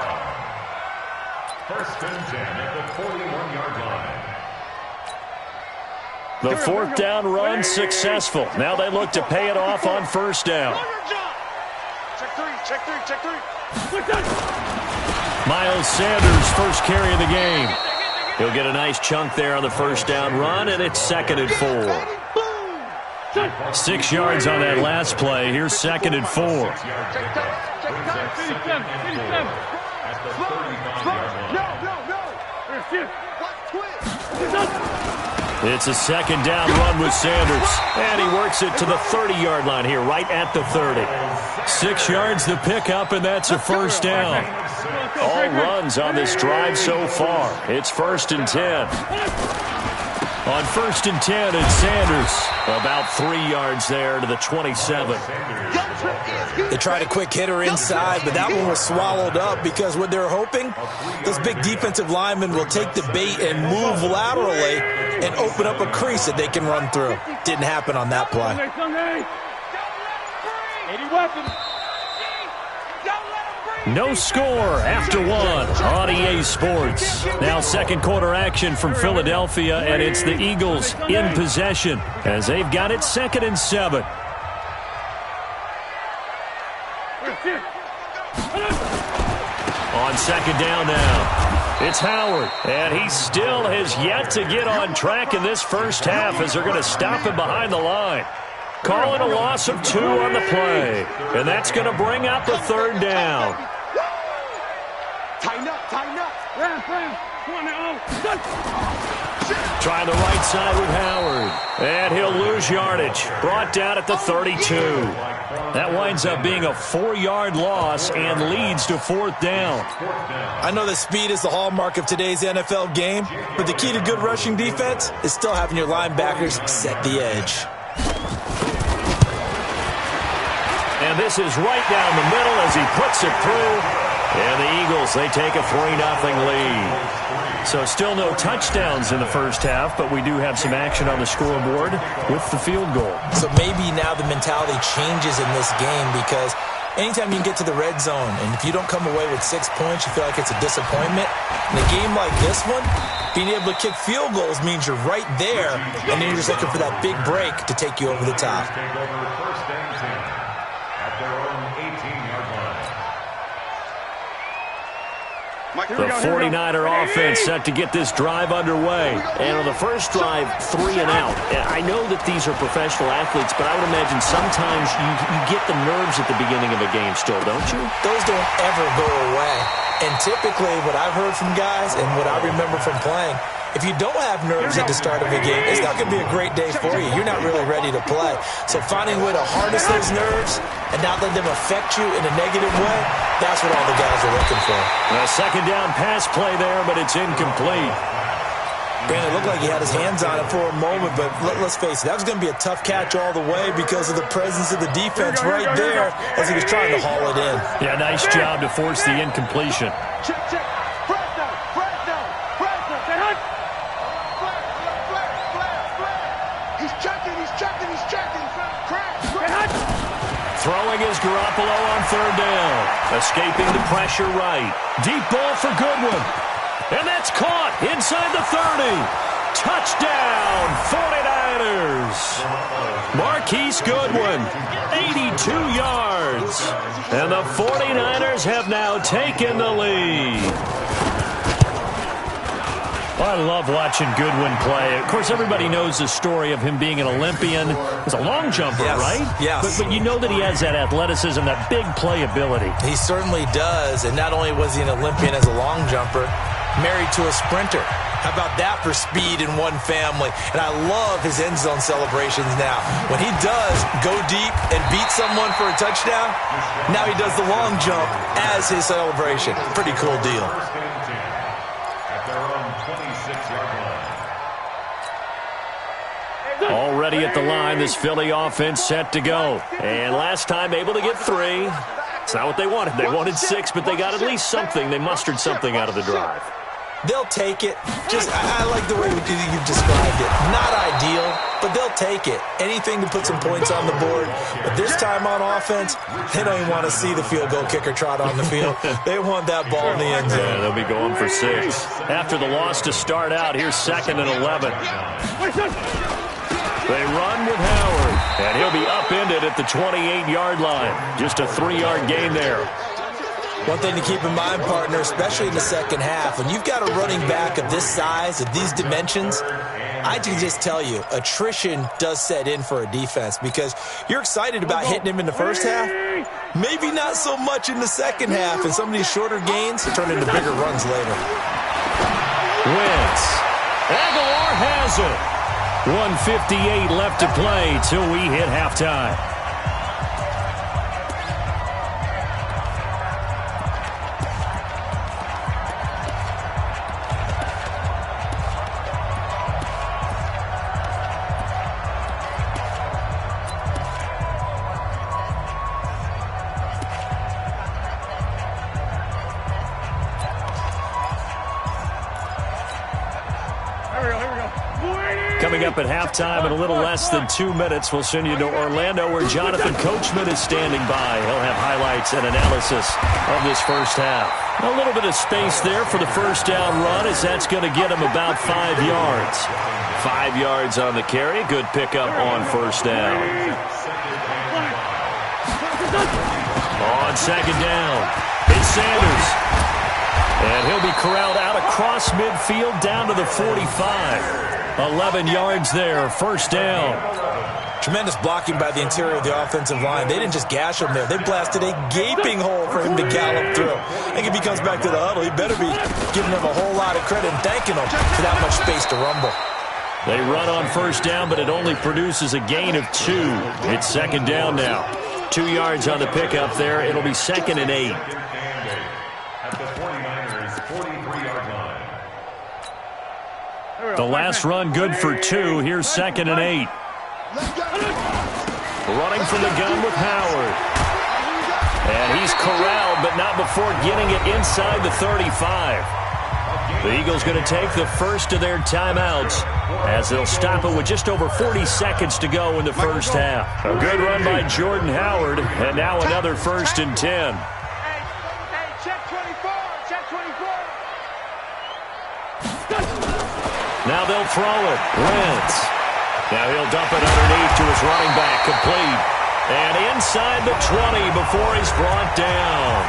First and 10 at the 41-yard line. The fourth down run successful. Now they look to pay it off on first down. Check three. Miles Sanders, first carry of the game. He'll get a nice chunk there on the first down run, and it's second and 4. 6 yards on that last play. Here's second and 4. It's a second down run with Sanders, and he works it to the 30-yard line here, right at the 30. 6 yards the pickup, and that's a first down. All runs on this drive so far. It's first and 10. On 1st and 10, it's Sanders. About 3 yards there to the 27. They tried a quick hitter inside, but that one was swallowed up because what they're hoping, those big defensive linemen will take the bait and move laterally and open up a crease that they can run through. Didn't happen on that play. No score after one on EA Sports. Now second quarter action from Philadelphia, and it's the Eagles in possession as they've got it 2nd and 7. On 2nd down now, it's Howard, and he still has yet to get on track in this first half as they're going to stop him behind the line. Calling a loss of 2 on the play, and that's going to bring up a 3rd down. Tighten up, tighten up. Come on now. Trying the right side with Howard, and he'll lose yardage. Brought down at the 32. That winds up being a 4-yard loss and leads to 4th down. I know that speed is the hallmark of today's NFL game, but the key to good rushing defense is still having your linebackers set the edge. And this is right down the middle as he puts it through. And the Eagles, they take a 3-0 lead. So still no touchdowns in the first half, but we do have some action on the scoreboard with the field goal. So maybe now the mentality changes in this game because anytime you can get to the red zone, and if you don't come away with 6 points, you feel like it's a disappointment. In a game like this one, being able to kick field goals means you're right there, and then you're just looking for that big break to take you over the top. The 49er offense set to get this drive underway. And on the first drive, 3 and out. I know that these are professional athletes, but I would imagine sometimes you get the nerves at the beginning of a game still, don't you? Those don't ever go away. And typically what I've heard from guys and what I remember from playing, if you don't have nerves at the start of a game, it's not going to be a great day for you. You're not really ready to play. So finding a way to harness those nerves and not let them affect you in a negative way, that's what all the guys are looking for. A 2nd down pass play there, but it's incomplete. Brandon, it looked like he had his hands on it for a moment, but let's face it, that was going to be a tough catch all the way because of the presence of the defense right there as he was trying to haul it in. Yeah, nice job to force the incompletion. Check, check. Press down. He's checking. Crash. Throwing is Garoppolo on 3rd down. Escaping the pressure right. Deep ball for Goodwin. And that's caught inside the 30. Touchdown, 49ers. Marquise Goodwin, 82 yards. And the 49ers have now taken the lead. Well, I love watching Goodwin play. Of course, everybody knows the story of him being an Olympian. He's a long jumper, yes, right? Yes. But you know that he has that athleticism, that big playability. He certainly does. And not only was he an Olympian as a long jumper, married to a sprinter. How about that for speed in one family? And I love his end zone celebrations now. When he does go deep and beat someone for a touchdown, now he does the long jump as his celebration. Pretty cool deal. Already at the line, this Philly offense set to go. And last time able to get 3. It's not what they wanted. They wanted 6, but they got at least something. They mustered something out of the drive. They'll take it. I like the way you've described it. Not ideal, but they'll take it. Anything to put some points on the board. But this time on offense, they don't even want to see the field goal kicker trot on the field. They want that ball in the end zone. Yeah, they'll be going for 6. After the loss to start out, here's 2nd and 11. They run with Howard, and he'll be upended at the 28-yard line. Just a 3-yard gain there. One thing to keep in mind, partner, especially in the second half, when you've got a running back of this size, of these dimensions, I can just tell you, attrition does set in for a defense because you're excited about hitting him in the first half, maybe not so much in the second half, and some of these shorter gains turn into bigger runs later. Wentz. Aguilar has it. 1:58 left to play till we hit halftime. Coming up at halftime in a little less than 2 minutes, we'll send you to Orlando where Jonathan Coachman is standing by. He'll have highlights and analysis of this first half. A little bit of space there for the first down run as that's going to get him about 5 yards. 5 yards on the carry. Good pickup on first down. On second down, it's Sanders. And he'll be corralled out across midfield down to the 45. 11 yards there, first down. Tremendous blocking by the interior of the offensive line. They didn't just gash him there. They blasted a gaping hole for him to gallop through. I think if he comes back to the huddle, he better be giving them a whole lot of credit and thanking them for that much space to rumble. They run on first down, but it only produces a gain of 2. It's second down now. 2 yards on the pickup there. It'll be 2nd and 8. The last run good for 2. Here's 2nd and 8. Running from the gun with Howard. And he's corralled, but not before getting it inside the 35. The Eagles going to take the first of their timeouts as they'll stop it with just over 40 seconds to go in the first half. A good run by Jordan Howard, and now another 1st and 10. Now they'll throw it. Wentz. Now he'll dump it underneath to his running back. Complete. And inside the 20 before he's brought down.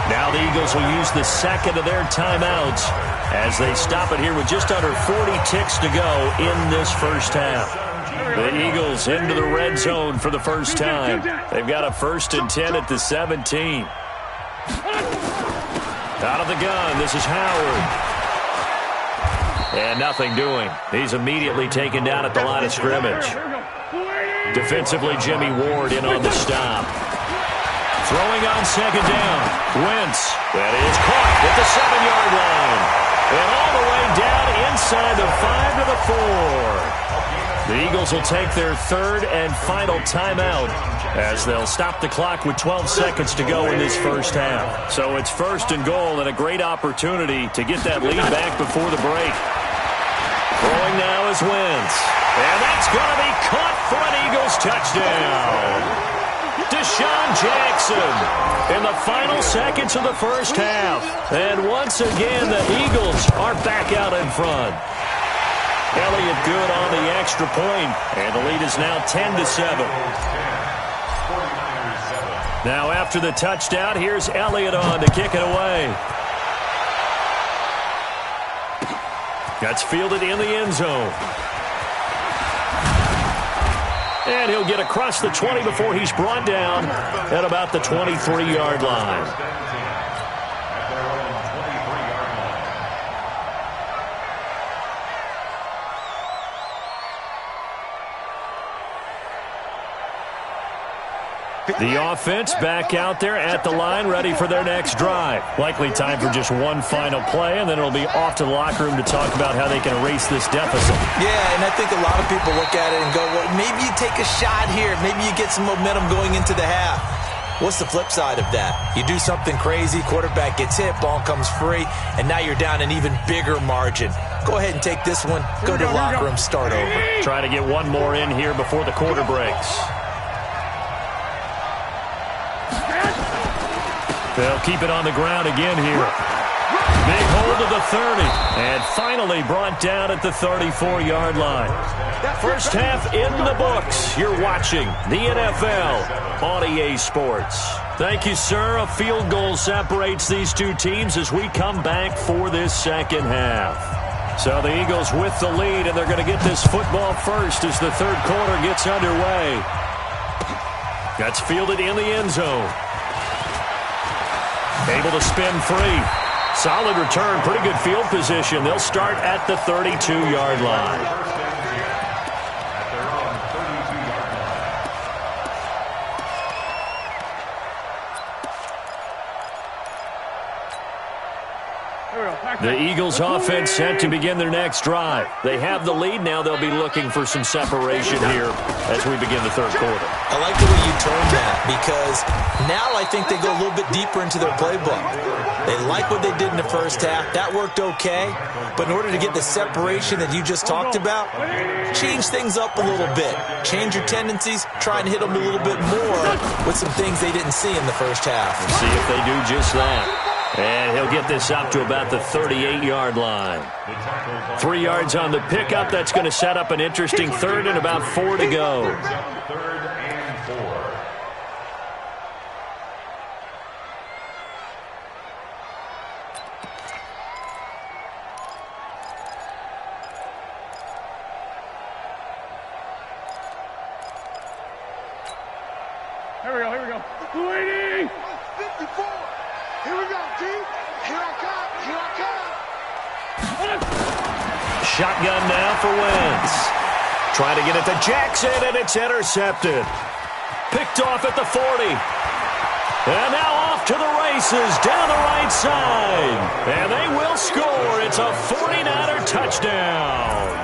Now the Eagles will use the second of their timeouts as they stop it here with just under 40 ticks to go in this first half. The Eagles into the red zone for the first time. They've got a 1st and 10 at the 17. Out of the gun, this is Howard. And nothing doing. He's immediately taken down at the line of scrimmage. Defensively, Jimmy Ward in on the stop. Throwing on second down. Wentz. That is caught at the 7-yard line. And all the way down inside the 5 to the 4. The Eagles will take their 3rd and final timeout as they'll stop the clock with 12 seconds to go in this first half. So it's 1st and goal and a great opportunity to get that lead back before the break. Throwing now is Wentz. And that's going to be caught for an Eagles touchdown. Deshaun Jackson in the final seconds of the first half. And once again, the Eagles are back out in front. Elliott good on the extra point, and the lead is now 10-7. Now after the touchdown, here's Elliott on to kick it away. That's fielded in the end zone. And he'll get across the 20 before he's brought down at about the 23-yard line. The offense back out there at the line, ready for their next drive. Likely time for just one final play, and then it'll be off to the locker room to talk about how they can erase this deficit. Yeah, and I think a lot of people look at it and go, well, maybe you take a shot here. Maybe you get some momentum going into the half. What's the flip side of that? You do something crazy, quarterback gets hit, ball comes free, and now you're down an even bigger margin. Go ahead and take this one, go to the locker room, start over. Try to get one more in here before the quarter breaks. They'll keep it on the ground again here. Big hold of the 30. And finally brought down at the 34-yard line. First half in the books. You're watching the NFL on EA Sports. Thank you, sir. A field goal separates these two teams as we come back for this second half. So the Eagles with the lead, and they're going to get this football first as the third quarter gets underway. That's fielded in the end zone. Able to spin free. Solid return, pretty good field position. They'll start at the 32-yard line. The Eagles offense set to begin their next drive. They have the lead. Now they'll be looking for some separation here as we begin the third quarter. I like the way you termed that because now I think they go a little bit deeper into their playbook. They like what they did in the first half. That worked okay. But in order to get the separation that you just talked about, change things up a little bit. Change your tendencies. Try and hit them a little bit more with some things they didn't see in the first half. Let's see if they do just that. And he'll get this up to about the 38-yard line. 3 yards on the pickup. That's going to set up an interesting third and about 4 to go. Third and 4. Here we go. Waiting! 54! Here we go, G. Here I come. Shotgun now for Wentz. Trying to get it to Jackson, and it's intercepted. Picked off at the 40. And now off to the races down the right side. And they will score. It's a 49er touchdown.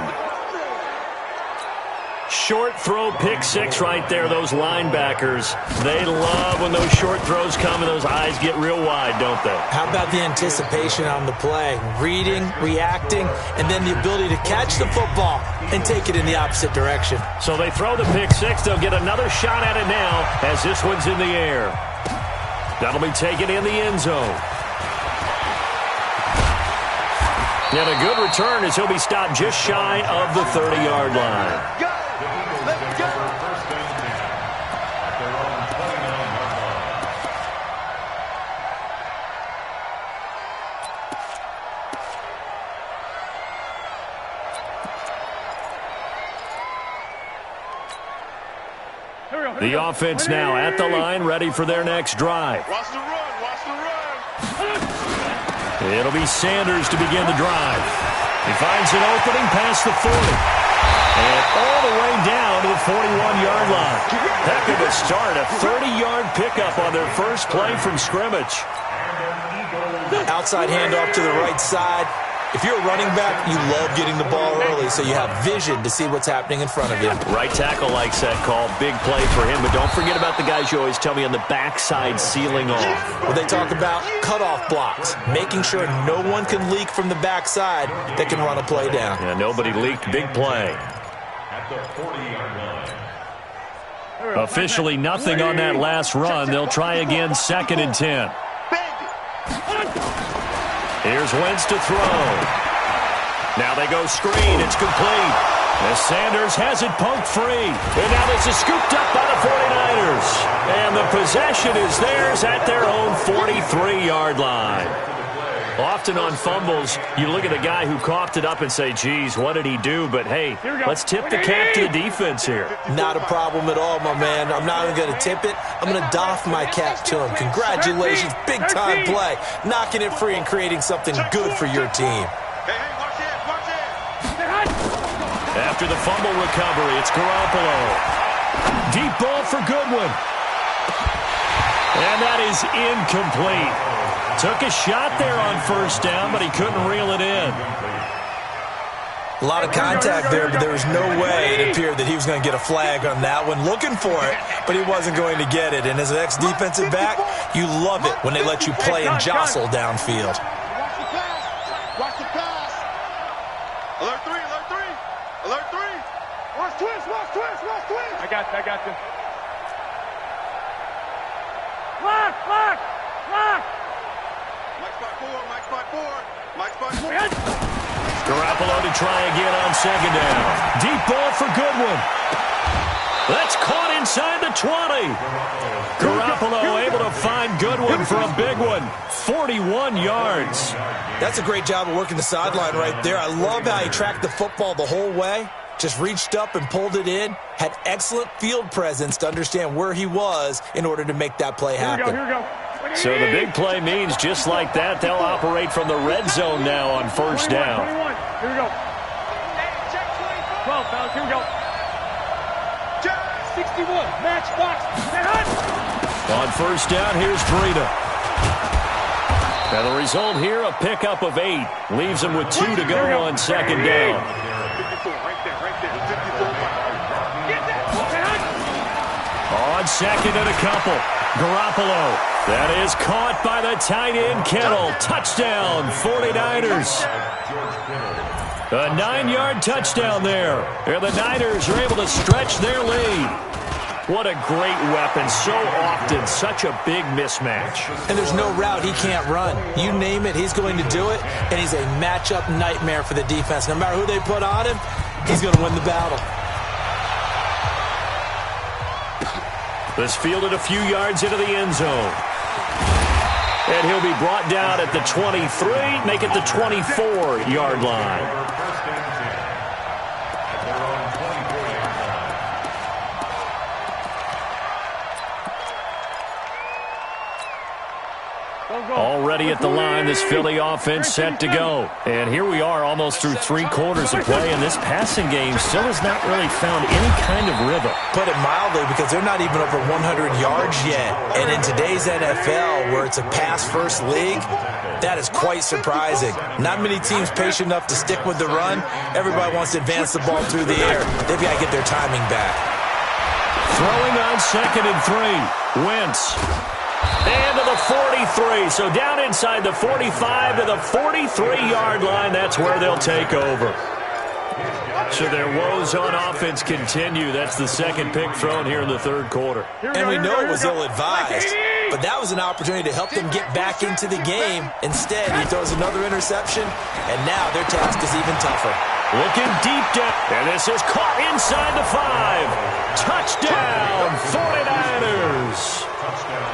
Short throw, pick six right there. Those linebackers, they love when those short throws come and those eyes get real wide, don't they? How about the anticipation on the play? Reading, reacting, and then the ability to catch the football and take it in the opposite direction. So they throw the pick six. They'll get another shot at it now as this one's in the air. That'll be taken in the end zone. And a good return as he'll be stopped just shy of the 30-yard line. Let's go! First and 10 at their own 29-yard line. The offense now at the line, ready for their next drive. Watch the run, watch the run. It'll be Sanders to begin the drive. He finds an opening past the 40. And all the way down to the 41-yard line. Heck of a start, a 30-yard pickup on their first play from scrimmage. Outside handoff to the right side. If you're a running back, you love getting the ball early so you have vision to see what's happening in front of you. Right tackle likes that call. Big play for him. But don't forget about the guys you always tell me on the backside sealing off. Well, they talk about cutoff blocks, making sure no one can leak from the backside that can run a play down. Yeah, nobody leaked. Big play. At the 40-yard line. Officially nothing on that last run. They'll try again, 2nd and 10. Here's Wentz to throw. Now they go screen. It's complete. As Sanders has it poked free. And now this is scooped up by the 49ers. And the possession is theirs at their own 43-yard line. Often on fumbles, you look at the guy who coughed it up and say, geez, what did he do? But, hey, let's tip the cap to the defense here. Not a problem at all, my man. I'm not even going to tip it. I'm going to doff my cap to him. Congratulations. Big-time play. Knocking it free and creating something good for your team. Hey, watch it. After the fumble recovery, it's Garoppolo. Deep ball for Goodwin. And that is incomplete. Took a shot there on first down, but he couldn't reel it in. A lot of contact there, but there was no way it appeared that he was going to get a flag on that one. Looking for it, but he wasn't going to get it. And as an ex-defensive back, you love it when they let you play and jostle downfield. Watch the pass. Watch the pass. Alert 3, alert 3. Alert 3. Watch twist, watch twist, watch twist. I got you. Lock. Mike spot 4. Garoppolo to try again on 2nd down. Deep ball for Goodwin. That's caught inside the 20. Garoppolo able to find Goodwin for a big one. 41 yards. That's a great job of working the sideline right there. I love how he tracked the football the whole way. Just reached up and pulled it in. Had excellent field presence to understand where he was in order to make that play happen. Here we go. So the big play means just like that, they'll operate from the red zone now on first down. 21. Here we go. 12, fellas. Here we go. 61. Match box. On first down, here's Breida. And the result here, a pickup of 8. Leaves him with 2 to go on second down. 54, right there, 54. On second and a couple. Garoppolo. That is caught by the tight end, Kittle. Touchdown, 49ers. A 9-yard touchdown there. And the Niners are able to stretch their lead. What a great weapon. So often, such a big mismatch. And there's no route he can't run. You name it, he's going to do it. And he's a matchup nightmare for the defense. No matter who they put on him, he's going to win the battle. This fielded a few yards into the end zone. And he'll be brought down at the 23, make it the 24-yard line. Already at the line, this Philly offense set to go. And here we are almost through 3 quarters of play, and this passing game still has not really found any kind of rhythm. Put it mildly, because they're not even over 100 yards yet. And in today's NFL, where it's a pass-first league, that is quite surprising. Not many teams patient enough to stick with the run. Everybody wants to advance the ball through the air. They've got to get their timing back. Throwing on second and 3. Wentz. And to the 43. So down inside the 45 to the 43-yard line. That's where they'll take over. So their woes on offense continue. That's the second pick thrown here in the third quarter. And we know it was ill-advised, but that was an opportunity to help them get back into the game. Instead, he throws another interception, and now their task is even tougher. Looking deep down, and this is caught inside the 5. Touchdown, 49ers.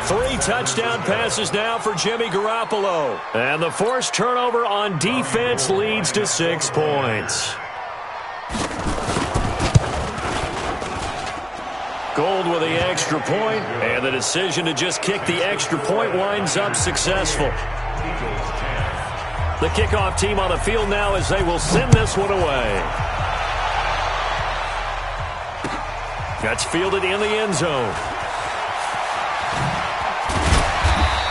3 touchdown passes now for Jimmy Garoppolo. And the forced turnover on defense leads to 6 points. Gold with the extra point, and the decision to just kick the extra point winds up successful. The kickoff team on the field now as they will send this one away. That's fielded in the end zone.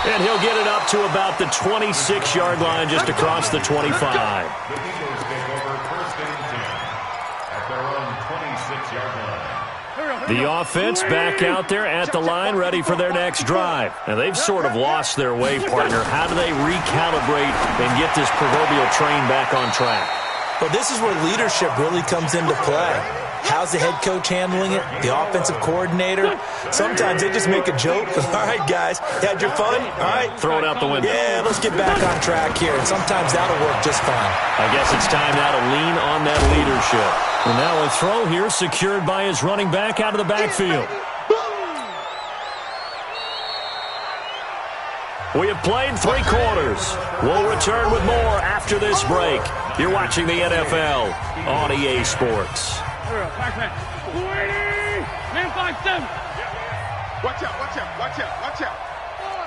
And he'll get it up to about the 26-yard line, just across the 25. The Eagles take over first and 10 at their own 26-yard line. The offense back out there at the line, ready for their next drive. And they've sort of lost their way, partner. How do they recalibrate and get this proverbial train back on track? Well, this is where leadership really comes into play. How's the head coach handling it? The offensive coordinator? Sometimes they just make a joke. All right, guys, had your fun? All right. Throw it out the window. Yeah, let's get back on track here. And sometimes that'll work just fine. I guess it's time now to lean on that leadership. And now a throw here secured by his running back out of the backfield. We have played 3 quarters. We'll return with more after this break. You're watching the NFL on EA Sports. Watch out, watch out, watch out, watch out.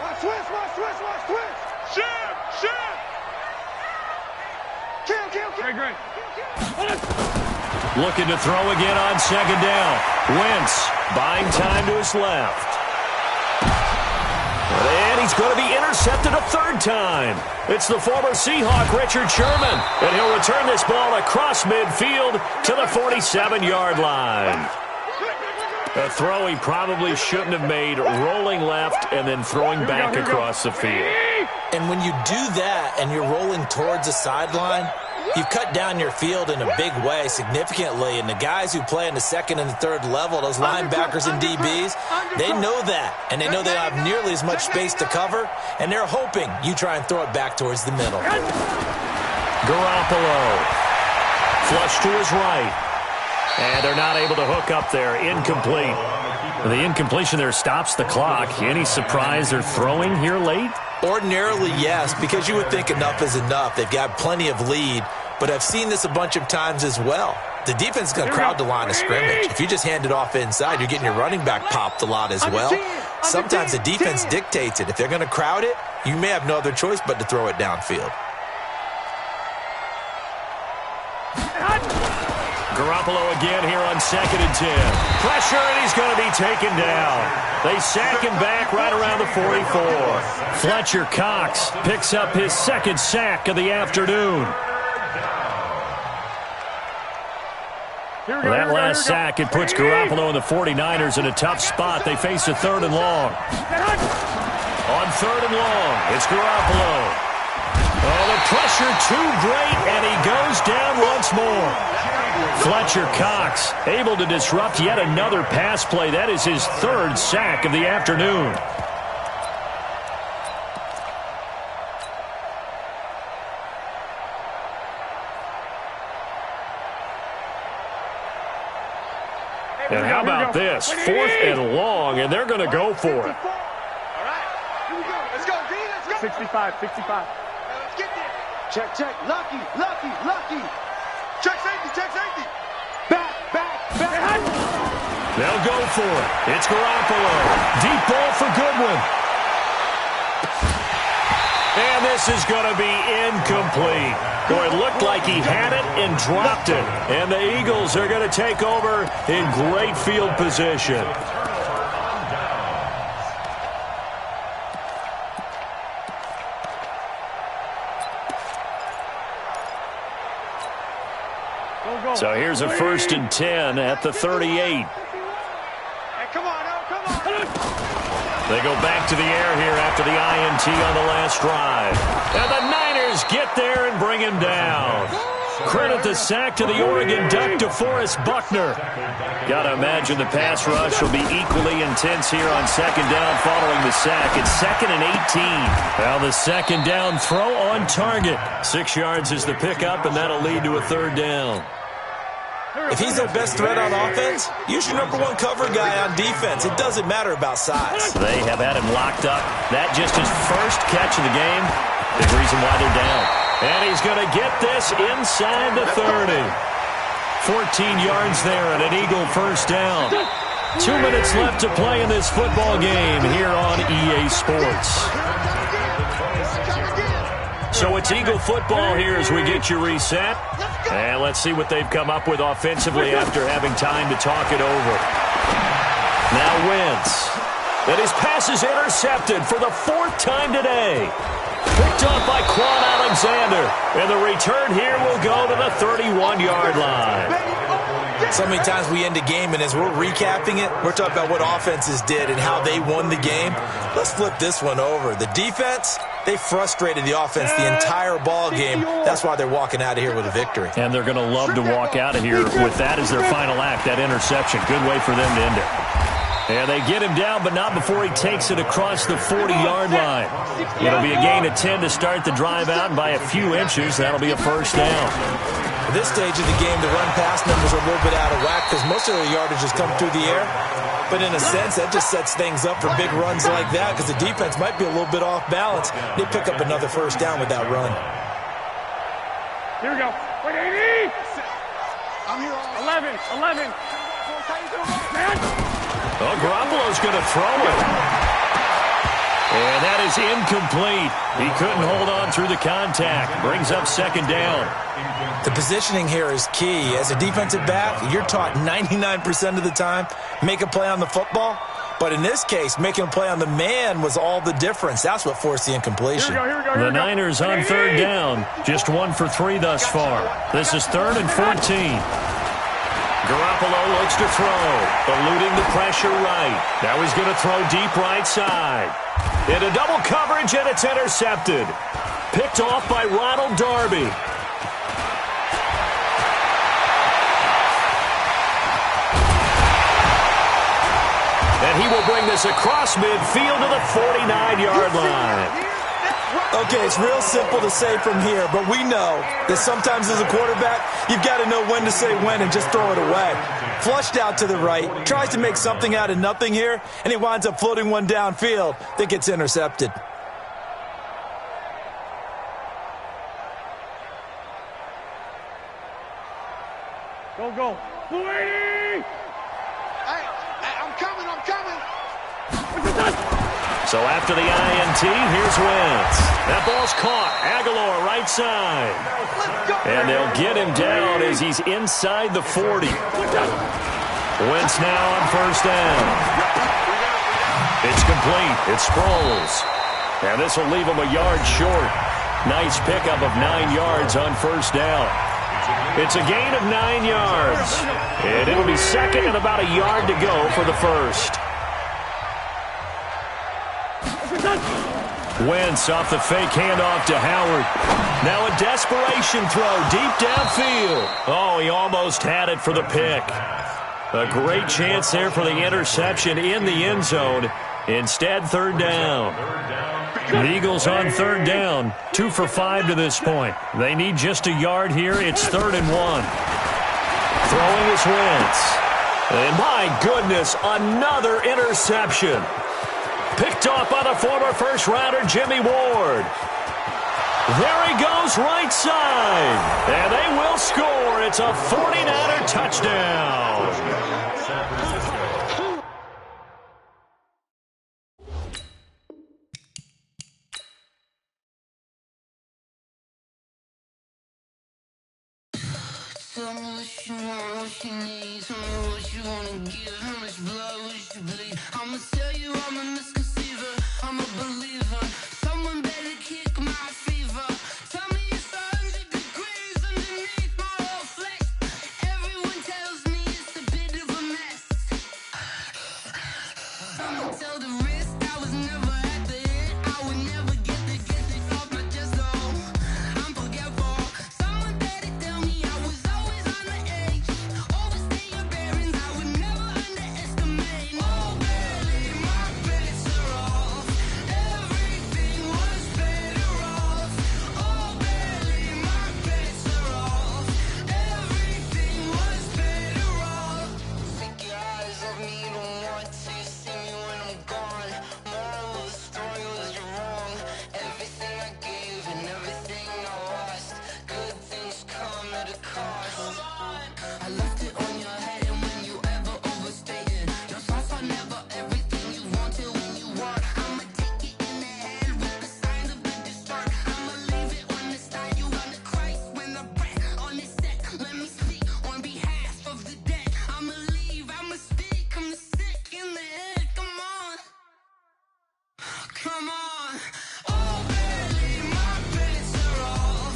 Watch twist. Shoot. Kill. Great. Looking to throw again on second down. Wentz buying time to his left. And he's going to be intercepted a 3rd time. It's the former Seahawk, Richard Sherman. And he'll return this ball across midfield to the 47-yard line. A throw he probably shouldn't have made, rolling left and then throwing back across the field. And when you do that and you're rolling towards the sideline, you cut down your field in a big way significantly, and the guys who play in the 2nd and the 3rd level, those linebackers and DBs, they know that, and they know they don't have nearly as much space to cover, and they're hoping you try and throw it back towards the middle. Garoppolo, flush to his right, and they're not able to hook up there, incomplete. The incompletion there stops the clock. Any surprise they're throwing here late? Ordinarily, yes, because you would think enough is enough. They've got plenty of lead, but I've seen this a bunch of times as well. The defense is going to crowd the line of scrimmage. If you just hand it off inside, you're getting your running back popped a lot as well. Sometimes the defense dictates it. If they're going to crowd it, you may have no other choice but to throw it downfield. Garoppolo again here on 2nd and 10. Pressure, and he's going to be taken down. They sack him back right around the 44. Fletcher Cox picks up his 2nd sack of the afternoon. That last sack, it puts Garoppolo and the 49ers in a tough spot. They face a 3rd and long. On 3rd and long, it's Garoppolo. Oh, the pressure too great, and he goes down once more. Fletcher Cox able to disrupt yet another pass play. That is his 3rd sack of the afternoon. And how about this? 4th and long, and they're going to go for it. All right, here we go. Let's go, D. Let's go. 65. Now let's get there. Check. Lucky. Check safety. Back. They'll go for it. It's Garoppolo. Deep ball for Goodwin. And this is going to be incomplete. Boy, it looked like he had it and dropped it. And the Eagles are going to take over in great field position. So here's a 1st and 10 at the 38. Hey, come on. They go back to the air here after the INT on the last drive. And the Niners get there and bring him down. Credit the sack to the Oregon Duck, DeForest Buckner. Got to imagine the pass rush will be equally intense here on 2nd down following the sack. It's 2nd and 18. Well, the 2nd down throw on target. 6 yards is the pickup, and that'll lead to a 3rd down. If he's their best threat on offense, use your #1 cover guy on defense. It doesn't matter about size. They have had him locked up. That just his first catch of the game. Big reason why they're down. And he's going to get this inside the 30. 14 yards there and an Eagle 1st down. 2 minutes left to play in this football game here on EA Sports. So it's Eagle football here as we get you reset. And let's see what they've come up with offensively after having time to talk it over. Now Wentz. And his pass is intercepted for the 4th time today. Picked off by Quan Alexander. And the return here will go to the 31-yard line. So many times we end a game, and as we're recapping it, we're talking about what offenses did and how they won the game. Let's flip this one over. The defense, they frustrated the offense the entire ball game. That's why they're walking out of here with a victory. And they're going to love to walk out of here with that as their final act, that interception. Good way for them to end it. And they get him down, but not before he takes it across the 40-yard line. It'll be a gain of 10 to start the drive out, and by a few inches, that'll be a 1st down. At this stage of the game, the run-pass numbers are a little bit out of whack because most of their yardage has come through the air. But in a sense, that just sets things up for big runs like that because the defense might be a little bit off balance. They pick up another 1st down with that run. Here we go. Wait, 80. I'm here. 11. Oh, Garoppolo's going to throw it. And that is incomplete. He couldn't hold on through the contact. Brings up 2nd down. The positioning here is key. As a defensive back, you're taught 99% of the time, make a play on the football. But in this case, making a play on the man was all the difference. That's what forced the incompletion. Here we go. The Niners on 3rd down. Just 1 for 3 thus far. This is 3rd and 14. Garoppolo looks to throw, eluding the pressure right. Now he's going to throw deep right side. Into double coverage, and it's intercepted. Picked off by Ronald Darby. And he will bring this across midfield to the 49-yard line. Okay, it's real simple to say from here, but we know that sometimes as a quarterback, you've got to know when to say when and just throw it away. Flushed out to the right, tries to make something out of nothing here, and he winds up floating one downfield that gets intercepted. Go. 280. Hey, I'm coming. So So after the INT, here's Wentz. That ball's caught. Aguilar right side. And they'll get him down as he's inside the 40. Wentz now on first down. It's complete. It's Sproles. And this will leave him a yard short. Nice pickup of 9 yards on first down. It's a gain of 9 yards. And it'll be second and about a yard to go for the first. Wentz off the fake handoff to Howard. Now a desperation throw deep downfield. Oh, he almost had it for the pick. A great chance there for the interception in the end zone. Instead, third down. The Eagles on third down. 2 for 5 to this point. They need just a yard here. It's 3rd and 1. Throwing is Wentz. And my goodness, another interception. Picked off by the former first-rounder Jimmy Ward. There he goes right side. And they will score. It's a 49er touchdown. Tell me what you want, what you need. Tell me what you wanna give. How much blood would you bleed? I'ma tell you I'm a misconceiver. I'm a believer. Someone better kick my fever. Tell me it's 100 degrees underneath my whole flesh. Everyone tells me it's a bit of a mess. I'ma tell the rest I was never at the end. I would never get this off my chest though. I'm forgetful. Someone better tell me I was always on the edge. Overstay your bearings, I would never underestimate. Oh baby, my bets are off. Everything was better off. Oh baby, my bets are off. Everything was better off. Take your eyes off me, don't want to see me when I'm gone. Moral of the story was you're wrong. Everything I gave and everything I lost. Good things come at a cost. I left it on your head, and when you ever overstay it, your thoughts are never everything you wanted when you want. I'ma take it in the head with the signs of the distort. I'ma leave it on the side. You on the Christ when the breath on the set. Let me speak on behalf of the dead. I'ma leave, I'ma speak. I'm sick in the head. Come on. Come on. Oh, baby, my bets are off.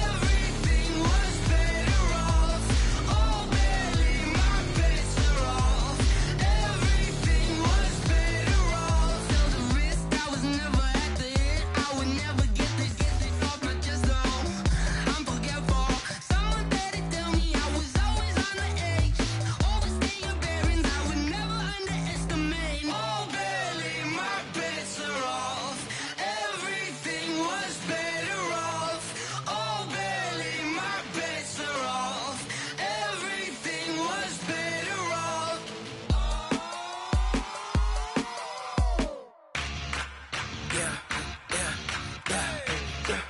Everything was better off. Oh, baby, my bets are off. Everything was better off. Tell the rest I was never at the end. I would never get this off my chest though. I'm forgetful. Someone better tell me I was always on the edge. Overstay your bearings, I would never underestimate. Oh, baby, my bets are off. Everything was better off. Oh, baby, my bets are off. Everything was better off. Yeah, yeah, yeah, yeah.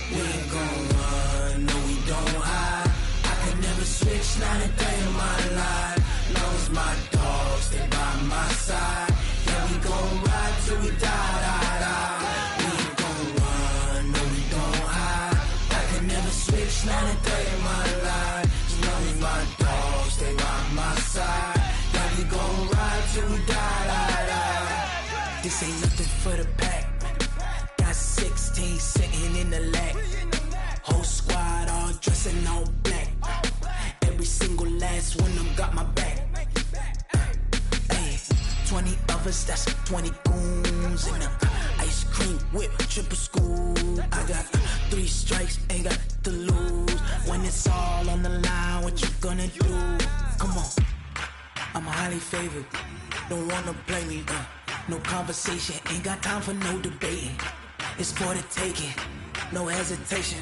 We ain't gon' run, no we don't hide. I could never switch, not a day in my life. Long as my dogs stay by my side. Yeah, we gon' ride till we die, die, die. We ain't gon' run, no we don't hide. I could never switch, not a day in my life. As long as my dogs stay by my side. Yeah, we gon' ride till we die, die, die. This ain't nothing for the pack. Got 16 sitting in the lag. Whole squad all dressed in all black. Every single last one of them got my back. Hey, 20 of us, that's 20 goons. And ice cream whip, triple scoop. I got 3 strikes, ain't got to lose. When it's all on the line, what you gonna do? Come on, I'm highly favored. Don't wanna play me, no conversation, ain't got time for no debating. It's for the taking, no hesitation.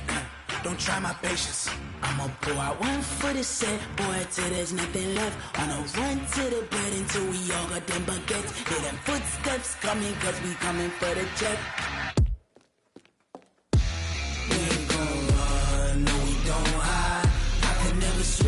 Don't try my patience. I'ma pour out one for the set, boy, till there's nothing left. On a run to the bed until we all got them baguettes. Hear them footsteps coming, cause we coming for the jet. We ain't gon' run, no we don't hide. I could never switch.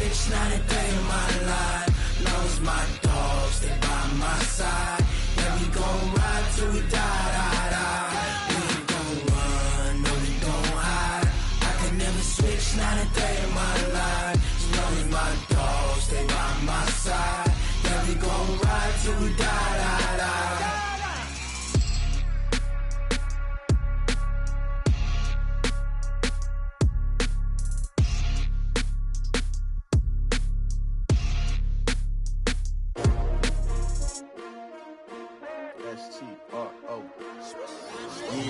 Yeah.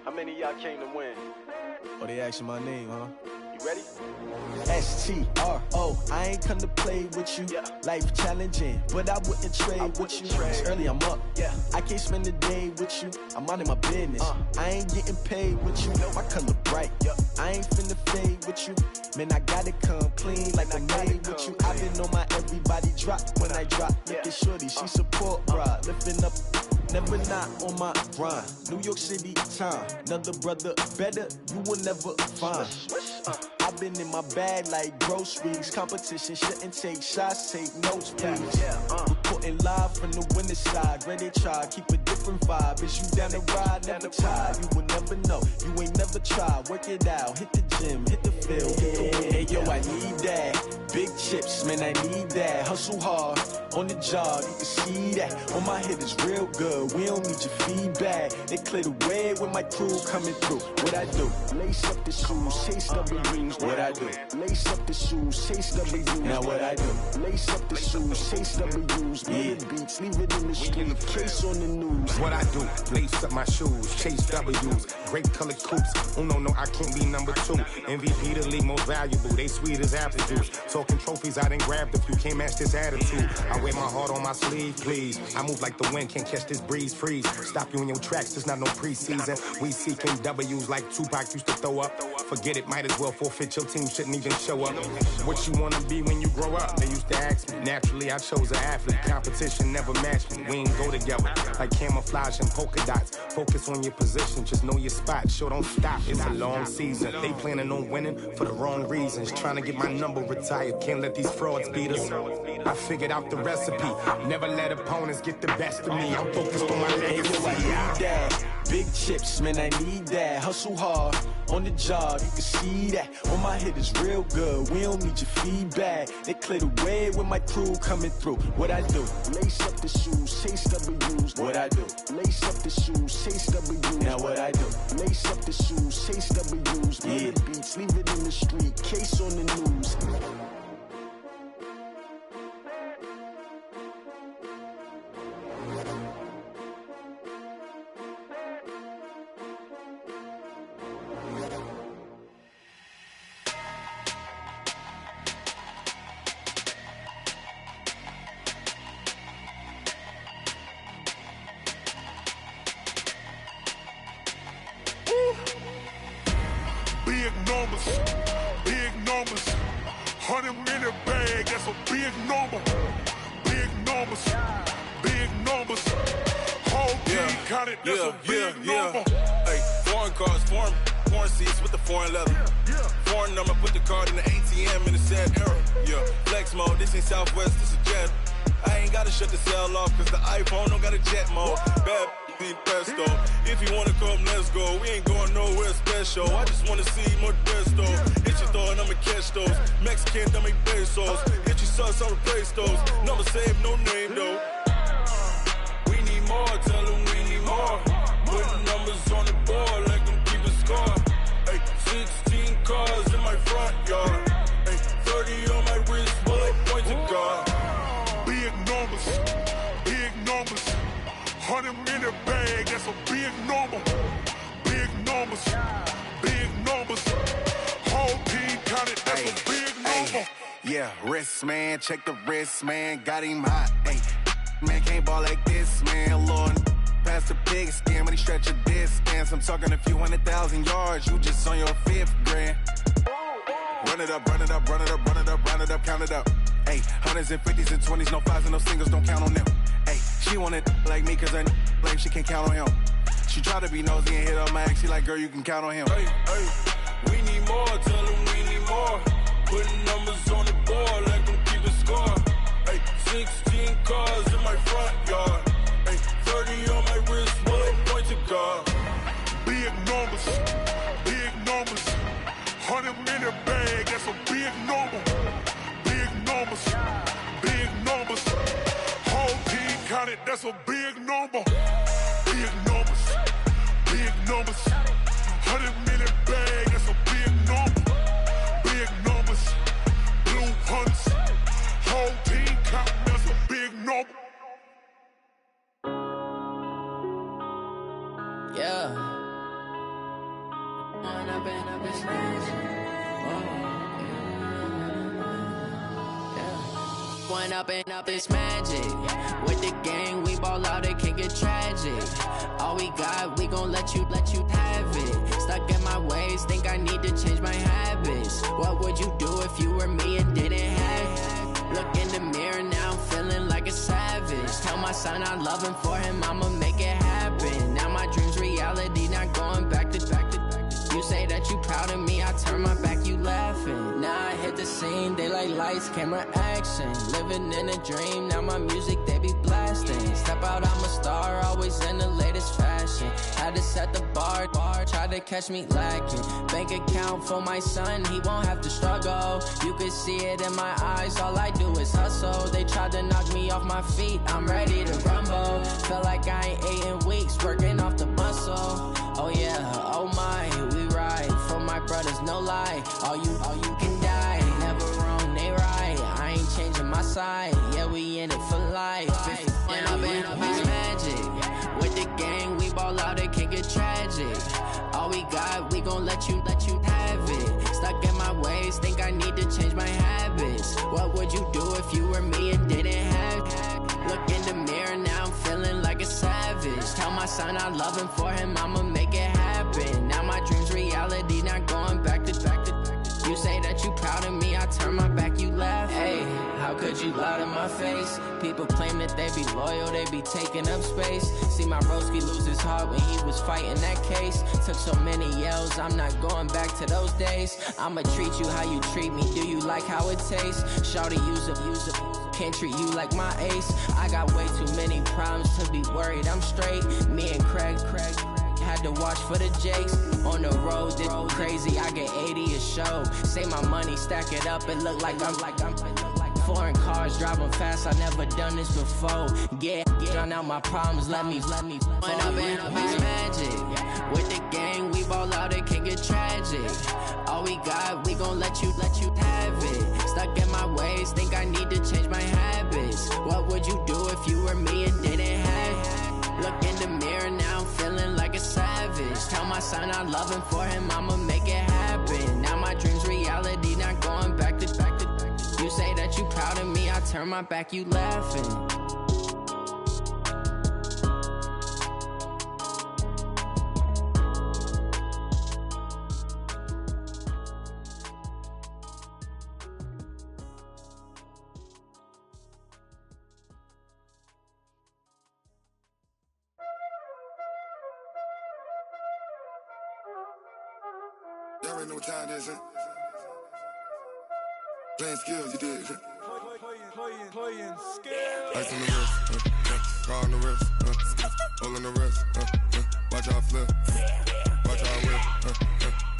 How many of y'all came to win? Oh, they asking my name, huh? You ready? STRO, I ain't come to play with you. Yeah. Life challenging, but I wouldn't trade with you. It's early, I'm up. Yeah. I can't spend the day with you. I'm minding my business. I ain't getting paid with you. My color bright. Yeah. I ain't finna fade with you. Man, I gotta come clean like I'm made with you. I've been on my everybody drop when I drop. Look at shorty, she support bra. Lifting up, never not on my grind. New York City time. Another brother better, you will never find. I've been in my bag like groceries. Competition shouldn't take shots, take notes, please. Reporting live from the winning side. Ready to try, keep a different vibe. Is you down the ride, never tired. You will never know, you ain't never tried. Work it out, hit the gym, hit the field, hit the wind. Hey yo, I need that. Big chips, man, I need that. Hustle hard, on the job, you can see that. On my head is real good, we don't need your feedback. They clear the way with my crew coming through. What I do? Lace up the shoes, chase W's. What I do? Lace up the shoes, chase W's. Now what I do? Lace up the shoes, chase W's. Yeah. Beats, leave it in the street, case on the news. What I do? Lace up my shoes, chase W's. Great colored coops. Oh no, I can't be number 2. MVP the league most valuable. They sweet as apple juice. Talking trophies, I done grabbed a few. Can't match this attitude. I wear my heart on my sleeve, please. I move like the wind, can't catch this breeze, freeze. Stop you in your tracks, there's not no preseason. We seeking W's like Tupac used to throw up. Forget it, might as well forfeit. Your team shouldn't even show up. What you wanna be when you grow up? They used to ask me. Naturally, I chose an athlete. Competition never matched me. We ain't go together like camouflage and polka dots. Focus on your position, just know your spot. Sure, don't stop. It's a long season. They planning on winning for the wrong reasons. Trying to get my number retired. Can't let these frauds beat us. I figured out the recipe. Never let opponents get the best of me. I'm focused on my legacy. I need that. Big chips, man, I need that. Hustle hard, on the job, you can see that. On my head is real good, we don't need your feedback. They clear the way with my crew coming through. What I do? Lace up the shoes, chase W's. What I do? Lace up the shoes, chase W's. Now what I do? Lace up the shoes, chase W's. Yeah. Beats, leave it in the street, case on the news. Big numbers, 100-minute bag, that's a big number. Big numbers, whole team counted, that's a big number. Hey, foreign cars, foreign seats with the foreign leather. Foreign number, put the card in the ATM in the sad era. Yeah, flex mode, this ain't Southwest, this is Jet. I ain't gotta shut the cell off, cause the iPhone don't got a jet mode. Bad need pesto. If you wanna come, let's go. We ain't going nowhere special. I just wanna see more Desto. Hit your throw and I'ma catch those. Mexican, don't make pesos. Hit your sauce, I'll replace those. Number save, no name though. We need more, tell them we need more. Putting numbers on the board like I'm keeping score. Ay, 16 cars in my front yard. Ay, 30 on my wrist, bullet point to God. Big numbers, 100-minute bag, that's a big number. Big numbers, whole team counted, that's a big number. Yeah, wrist man, check the wrist man, got him hot. Ay, man can't ball like this, man. Lord, past the pig skin when he stretch a distance. I'm talking a few 100,000 yards, you just on your 5th grand. Run it up, count it up. Ay, hundreds and 50s and 20s, no 5s and no singles, don't count on them. Ay, she want it like me, cause her like she can't count on him. She try to be nosy and hit up my ex, she like, girl, you can count on him. Hey, we need more, tell them we need more. Putting numbers on the board like I'm keeping score. Hey, 16 cars in my front yard. Hey, 30 on my wrist, bullet point to God. Big numbers, 100-minute bag, that's a big number. Big numbers, whole team counted, that's a big number. Big numbers, 100-minute bag, that's a big number. Big numbers, blue hunts, whole team counting, that's a big number. Yeah. One up and up is magic. With the gang, we ball out, it can get tragic. All we got, we gon' let you have it. Stuck in my ways, think I need to change my habits. What would you do if you were me and didn't have it? Look in the mirror, now I'm feeling like a savage. Tell my son I love him, for him I'ma make it happen. Now my dream's reality, not going back to. You say that you proud of me, I turn my back, you laughing. Now I hit the scene, they like lights, camera, action. Living in a dream, now my music, they be blasting. Step out, I'm a star, always in the latest fashion. Had to set the bar, try to catch me lacking. Bank account for my son, he won't have to struggle. You can see it in my eyes, all I do is hustle. They tried to knock me off my feet, I'm ready to rumble. Feel like I ain't ate in weeks, working off the muscle. Oh yeah, oh my, we ride for my brothers, no lie. All you can die, never wrong, they right. I ain't changing my side, yeah, we in it for life. When up is magic. With the gang, we ball out, it can get tragic. All we got, we gon' let you have it. Stuck in my ways, think I need to change my habits. What would you do if you were me and didn't have it? Look in the mirror, now I'm feeling like a savage. Tell my son I love him, for him I'ma make it happen. Now my dream's reality, not going back to. You say that you proud of me, I turn my back, you laugh. Hey, how could you lie to my face? People claim that they be loyal, they be taking up space. See my broski lose his heart when he was fighting that case. Took so many yells, I'm not going back to those days. I'ma treat you how you treat me, do you like how it tastes? Shawty, use it, can't treat you like my ace. I got way too many problems to be worried, I'm straight. Me and Craig had to watch for the Jakes. On the road, this crazy, I get 80 a show. Say my money, stack it up, it look like I'm foreign cars, driving fast, I never done this before. Get drown out my problems, let me When up is magic. With the gang, we ball out, it can get tragic. All we got, we gon' let you have it. Stuck in my ways, think I need to change my habits. What would you do if you were me and didn't have it? Look in the mirror, now I'm feeling like a savage. Tell my son I love him, for him I'ma make it happen. Now my dream's reality, not going back to. You say that you proud of me, I turn my back, you laughing. Y'all already know what time it is, huh? Playing skills, you did. Playing skills. Ice on the wrist, car on the wrist, hole in the wrist, watch how I flip, watch how I whip,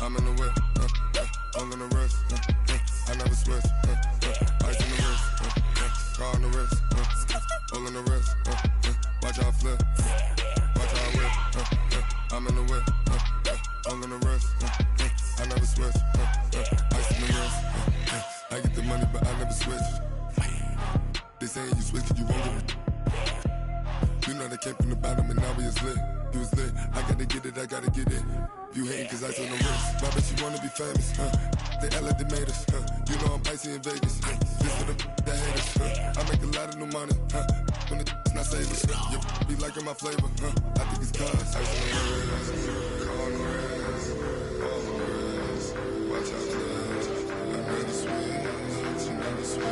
I'm in the whip, hole in the wrist, I never switch, ice on the wrist, car on the wrist, hole in the wrist, watch how I flip, watch how I whip, I'm in the whip, hole in the wrist, I never switch, ice on the wrist. I get the money, but I never switch. They saying you switch, you won't get it. You know they came from the bottom and now we is lit. You was lit, I gotta get it, I gotta get it. You hating cause ice on the wrist. My bitch, you wanna be famous, They act like they made us, You know I'm icy in Vegas, This for the that hate us, I make a lot of new money, When it's not savings, You be liking my flavor, I think it's cause ice on the wrist, car on the wrist, all on the wrist, watch out for this. I never switch, I never switch, I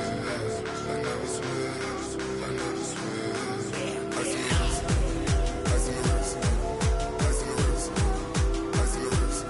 never switch, I never switch. Ice in the wrist, ice in the wrist, ice in the wrist, ice in the wrist, ice in the wrist,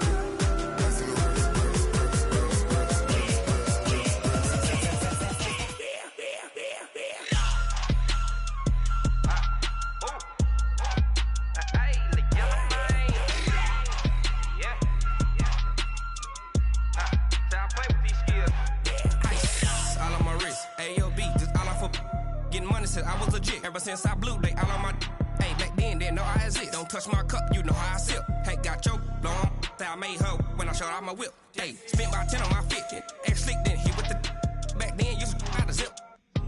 I was legit ever since I blew they all on my hey back then didn't know I exist. Don't touch my cup, you know how I sip. Hey, got choked, blow on that I made her when I showed out my whip. Hey, spent about 10 on my 50. Ex slick then hit with the back then used to out the zip.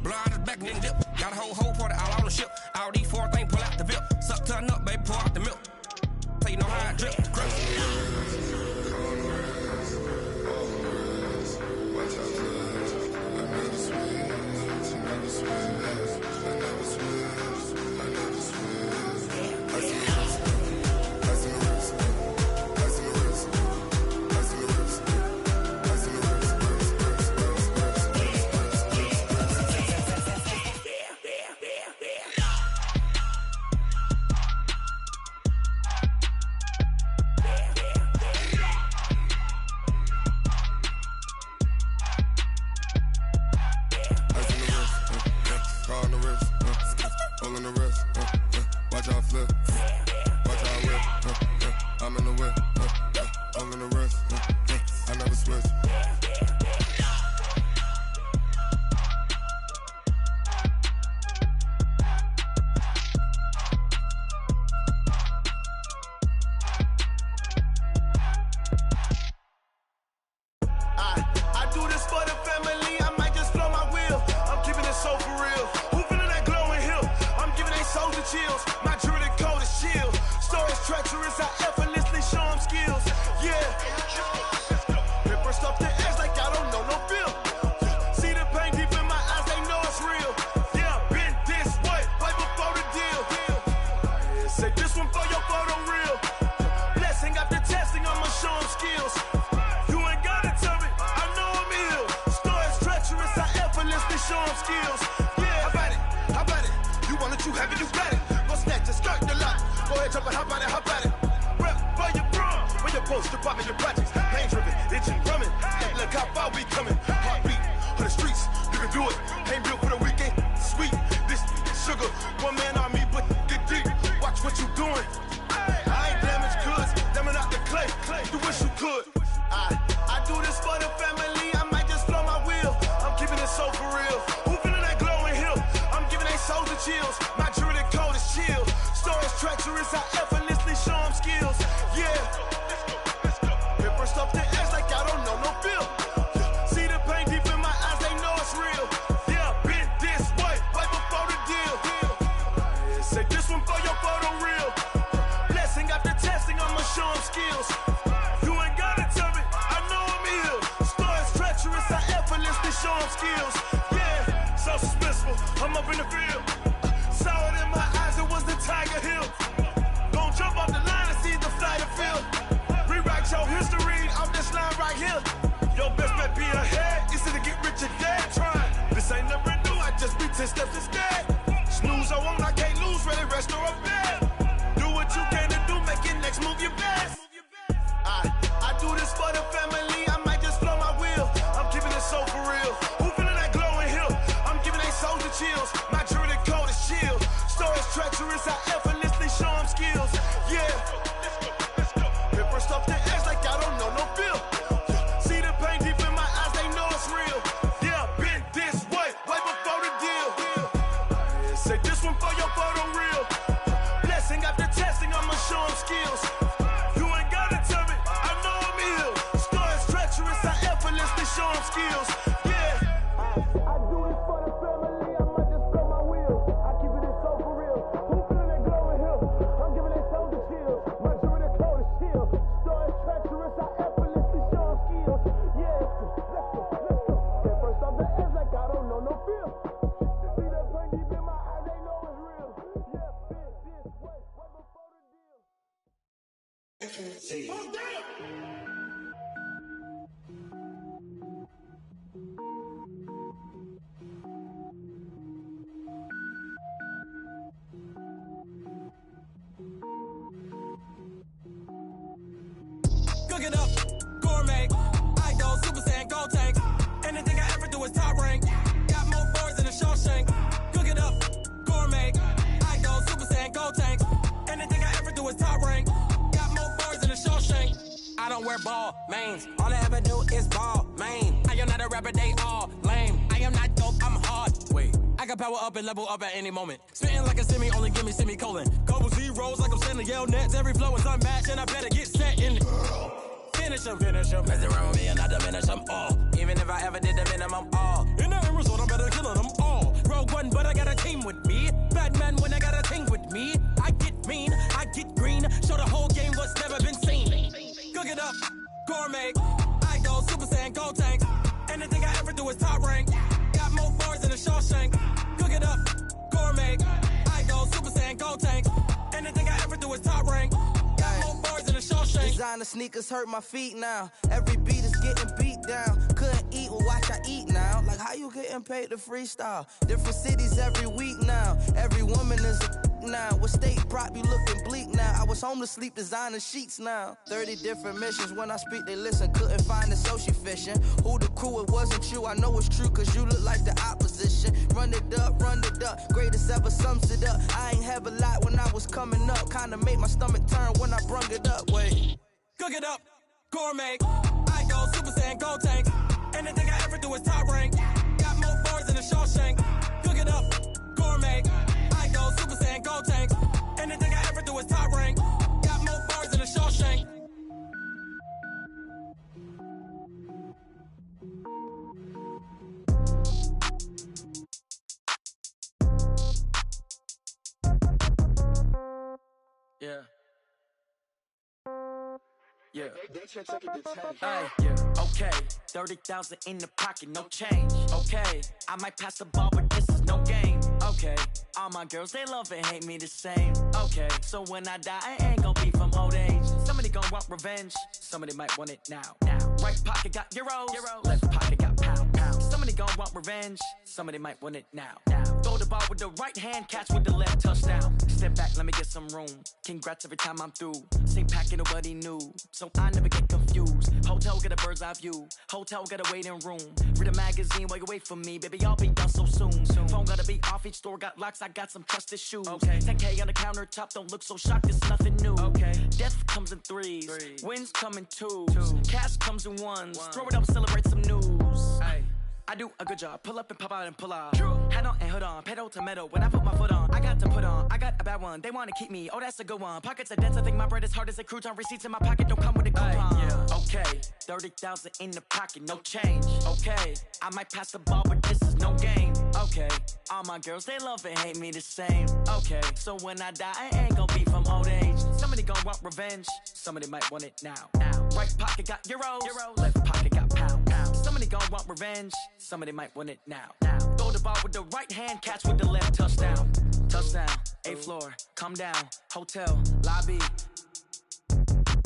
Blow out his back then dip. Got a whole party all on the ship. All these four things pull out the VIP. Suck to a nut, baby, pour out the milk. Play I effortlessly show them skills. Yeah. Paper stuff the edge like I don't know no bill. See the pain deep in my eyes, they know it's real. Yeah, been this way before the deal. Say this one for your photo reel. Blessing after testing, I'ma show them skills. You ain't gotta tell me, I know I'm ill. Stories treacherous, I effortlessly show them skills. Yeah, how about it? You want it, you have it, you got it. Go snatch it, skirt the lot. Go ahead, jump it, how about it? Rep for your prom, when your poster popping your projects. Pain driven, itching, drumming. Look how far we coming. Heartbeat for the streets, you can do it. Ain't built for the weekend. Sweet, this sugar, one man army, but get deep. Watch what you doing. I ain't damaged goods, damn it out the clay. You wish you could. I do this for the family. I might just blow my wheel. I'm keeping it so for real. Who feeling that glowing hill? I'm giving they souls the chills. My jewelry code is chill. Stories treacherous, I effortlessly show them skills. Yeah. Paper stuff the edge like I don't know no feel. See the pain deep in my eyes, they know it's real. Yeah, been this way before the deal. Say this one for your photo reel. Blessing after testing, I'ma show them skills. You ain't gotta tell me, I know I'm ill. Stories treacherous, I effortlessly show them skills. Yeah, so suspenseful, I'm up in the field. Saw it in my eyes, it was the Tiger Hill. Gon' jump off the line and see the flight of field. Rewrite your history off this line right here. Your best bet be ahead, easy to get rich or dead trying. This ain't never new, I just be 10 steps instead. Snooze I won't, I can't lose, ready, rest or a bed. Do what you can to do, make your next move your best. I do this for the family, I might just blow my wheel. I'm keeping it so for real. Who feeling that glowing hill? I'm giving they souls the chills. My jewelry code is chill. Stories treacherous, I effortlessly show them skills. Yeah. Paper stuff the edge like I don't know no feel. See the pain deep in my eyes, they know it's real. Yeah, been this way before the deal. Say this one for your photo reel. Blessing after testing, I'ma show them skills. You ain't gotta tell me, I know I'm ill. Stories treacherous, I effortlessly show them skills. Yeah. I do this for the family, I might just blow my wheel. I keep it so for real. Who feeling that glowing hill? I'm giving they souls the chills. My jewelry code is chill. Stories treacherous, I effortlessly show them skills. Yeah, let's go. Get first off the edge like I don't know no feel. See that pain deep in my eyes, they know it's real. Yeah, been this way before the deal. Cook it up, gourmet. I go Super Saiyan, gold tank. Anything I ever do is top rank. Got more boards than a Shawshank. Cook it up, gourmet. I go Super Saiyan, gold tank. Anything I ever do is top rank. Got more boards than a Shawshank. I don't wear ball mains. All I ever do is ball main. I am not a rapper, they all lame. I am not dope, I'm hard. Wait, I can power up and level up at any moment. Spitting like a semi, only give me semicolon. Couple zeros like I'm sending yell nets. Every flow is unmatched and I better get set in. Finish them. Mess around with me and I diminish them all. Even if I ever did the minimum all. In the end result, I'm better killing them all. Rogue One, but I got a team with me. Batman when I got a team with me. I get mean, I get green. Show the whole game what's never been seen. Cook it up, gourmet. I go Super Saiyan, gold tank. Anything I ever do is top rank. Got more boards than a Shawshank. Cook it up, gourmet. I go Super Saiyan, gold tank. Anything I ever do is top rank. Got more boards than a Shawshank. Designer sneakers hurt my feet now. Every beat is getting beat down. Couldn't eat, well watch I eat now. Like how you getting paid to freestyle? Different cities every week now. Every woman is a now. With state prop, you looking bleak now. I was home to sleep, designer sheets now. 30 different missions. When I speak, they listen. Couldn't find it, so she fishing. Who the crew? It wasn't you. I know it's true, cause you look like the opposition. Run it up, greatest ever sums it up. I ain't have a lot when I was coming up. Kinda made my stomach turn when I brung it up. Wait. Cook it up, gourmet. I go Super Saiyan, gold tank. Anything I ever do is top rank. Got more boards than a Shawshank. Cook it up, gourmet. I go Super Saiyan, gold tank. Anything I ever do is top rank. Got more boards than a Shawshank. Yeah. Yeah. Okay. 30,000 in the pocket, no change. Okay. I might pass the ball, but this is no game. Okay. All my girls, they love and hate me the same. Okay. So when I die, I ain't gon' be from old age. Somebody gon' want revenge. Somebody might want it now. Right pocket got euros. Left pocket got pound. Somebody gon' want revenge. Somebody might want it now. Throw the ball with the right hand, catch with the left, touchdown. Step back, let me get some room. Congrats every time I'm through. Same packet, nobody knew, so I never get confused. Hotel get a bird's eye view. Hotel got a waiting room. Read a magazine while you wait for me, baby. I'll be done so soon. Phone gotta be off. Each store got locks. I got some trusted shoes. 10K on the countertop. Don't look so shocked. It's nothing new. Death comes in threes. Wins come in twos. Cash comes in ones. Throw it up, celebrate some news. I do a good job. Pull up and pop out and pull out. Head on and hood on. Pedal to metal. When I put my foot on, I got to put on. I got a bad one. They want to keep me. Oh, that's a good one. Pockets are dense. I think my bread is hard as a crouton. Receipts in my pocket don't come with a coupon. Okay. 30,000 in the pocket. No change. Okay. I might pass the ball, but this is no game. Okay. All my girls, they love and hate me the same. Okay. So when I die, I ain't gon' be from old age. Somebody gon' want revenge. Somebody might want it now. Right pocket got euros. Left pocket got pound. Somebody gon' want revenge. Somebody might want it now. Throw the ball with the right hand, catch with the left, touchdown. Touchdown, 8th floor, come down, hotel, lobby.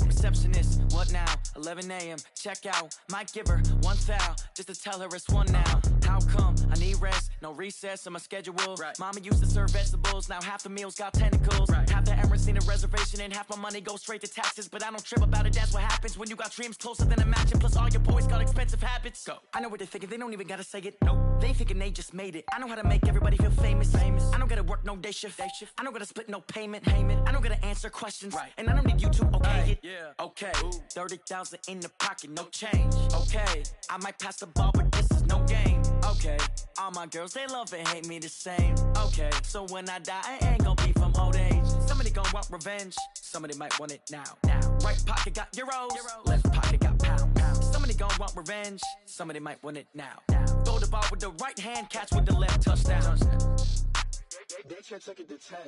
Receptionist, what now? 11 a.m., check out. Might give her one foul, just to tell her it's one now. How come? I need rest, no recess in my schedule. Mama used to serve vegetables, now half the meals got tentacles. Half the Emirates need a reservation and half my money goes straight to taxes. But I don't trip about it, that's what happens when you got dreams closer than a mansion. Plus all your boys got expensive habits. Go. I know what they're thinking, they don't even gotta say it. Nope. They thinking they just made it. I know how to make everybody feel famous. I don't gotta work no day shift. I don't gotta split no payment. I don't gotta answer questions. And I don't need you to okay it. Okay, 30,000 in the pocket, no change. Okay, I might pass the ball, but this is no game. Okay, all my girls, they love and hate me the same. Okay, so when I die, I ain't gon' be from old age. Somebody gon' want revenge. Somebody might want it now. Right pocket got euros. Left pocket got pound. Somebody gon' want revenge. Somebody might want it now. Throw the ball with the right hand, catch with the left, touchdown. They can't take it to 10.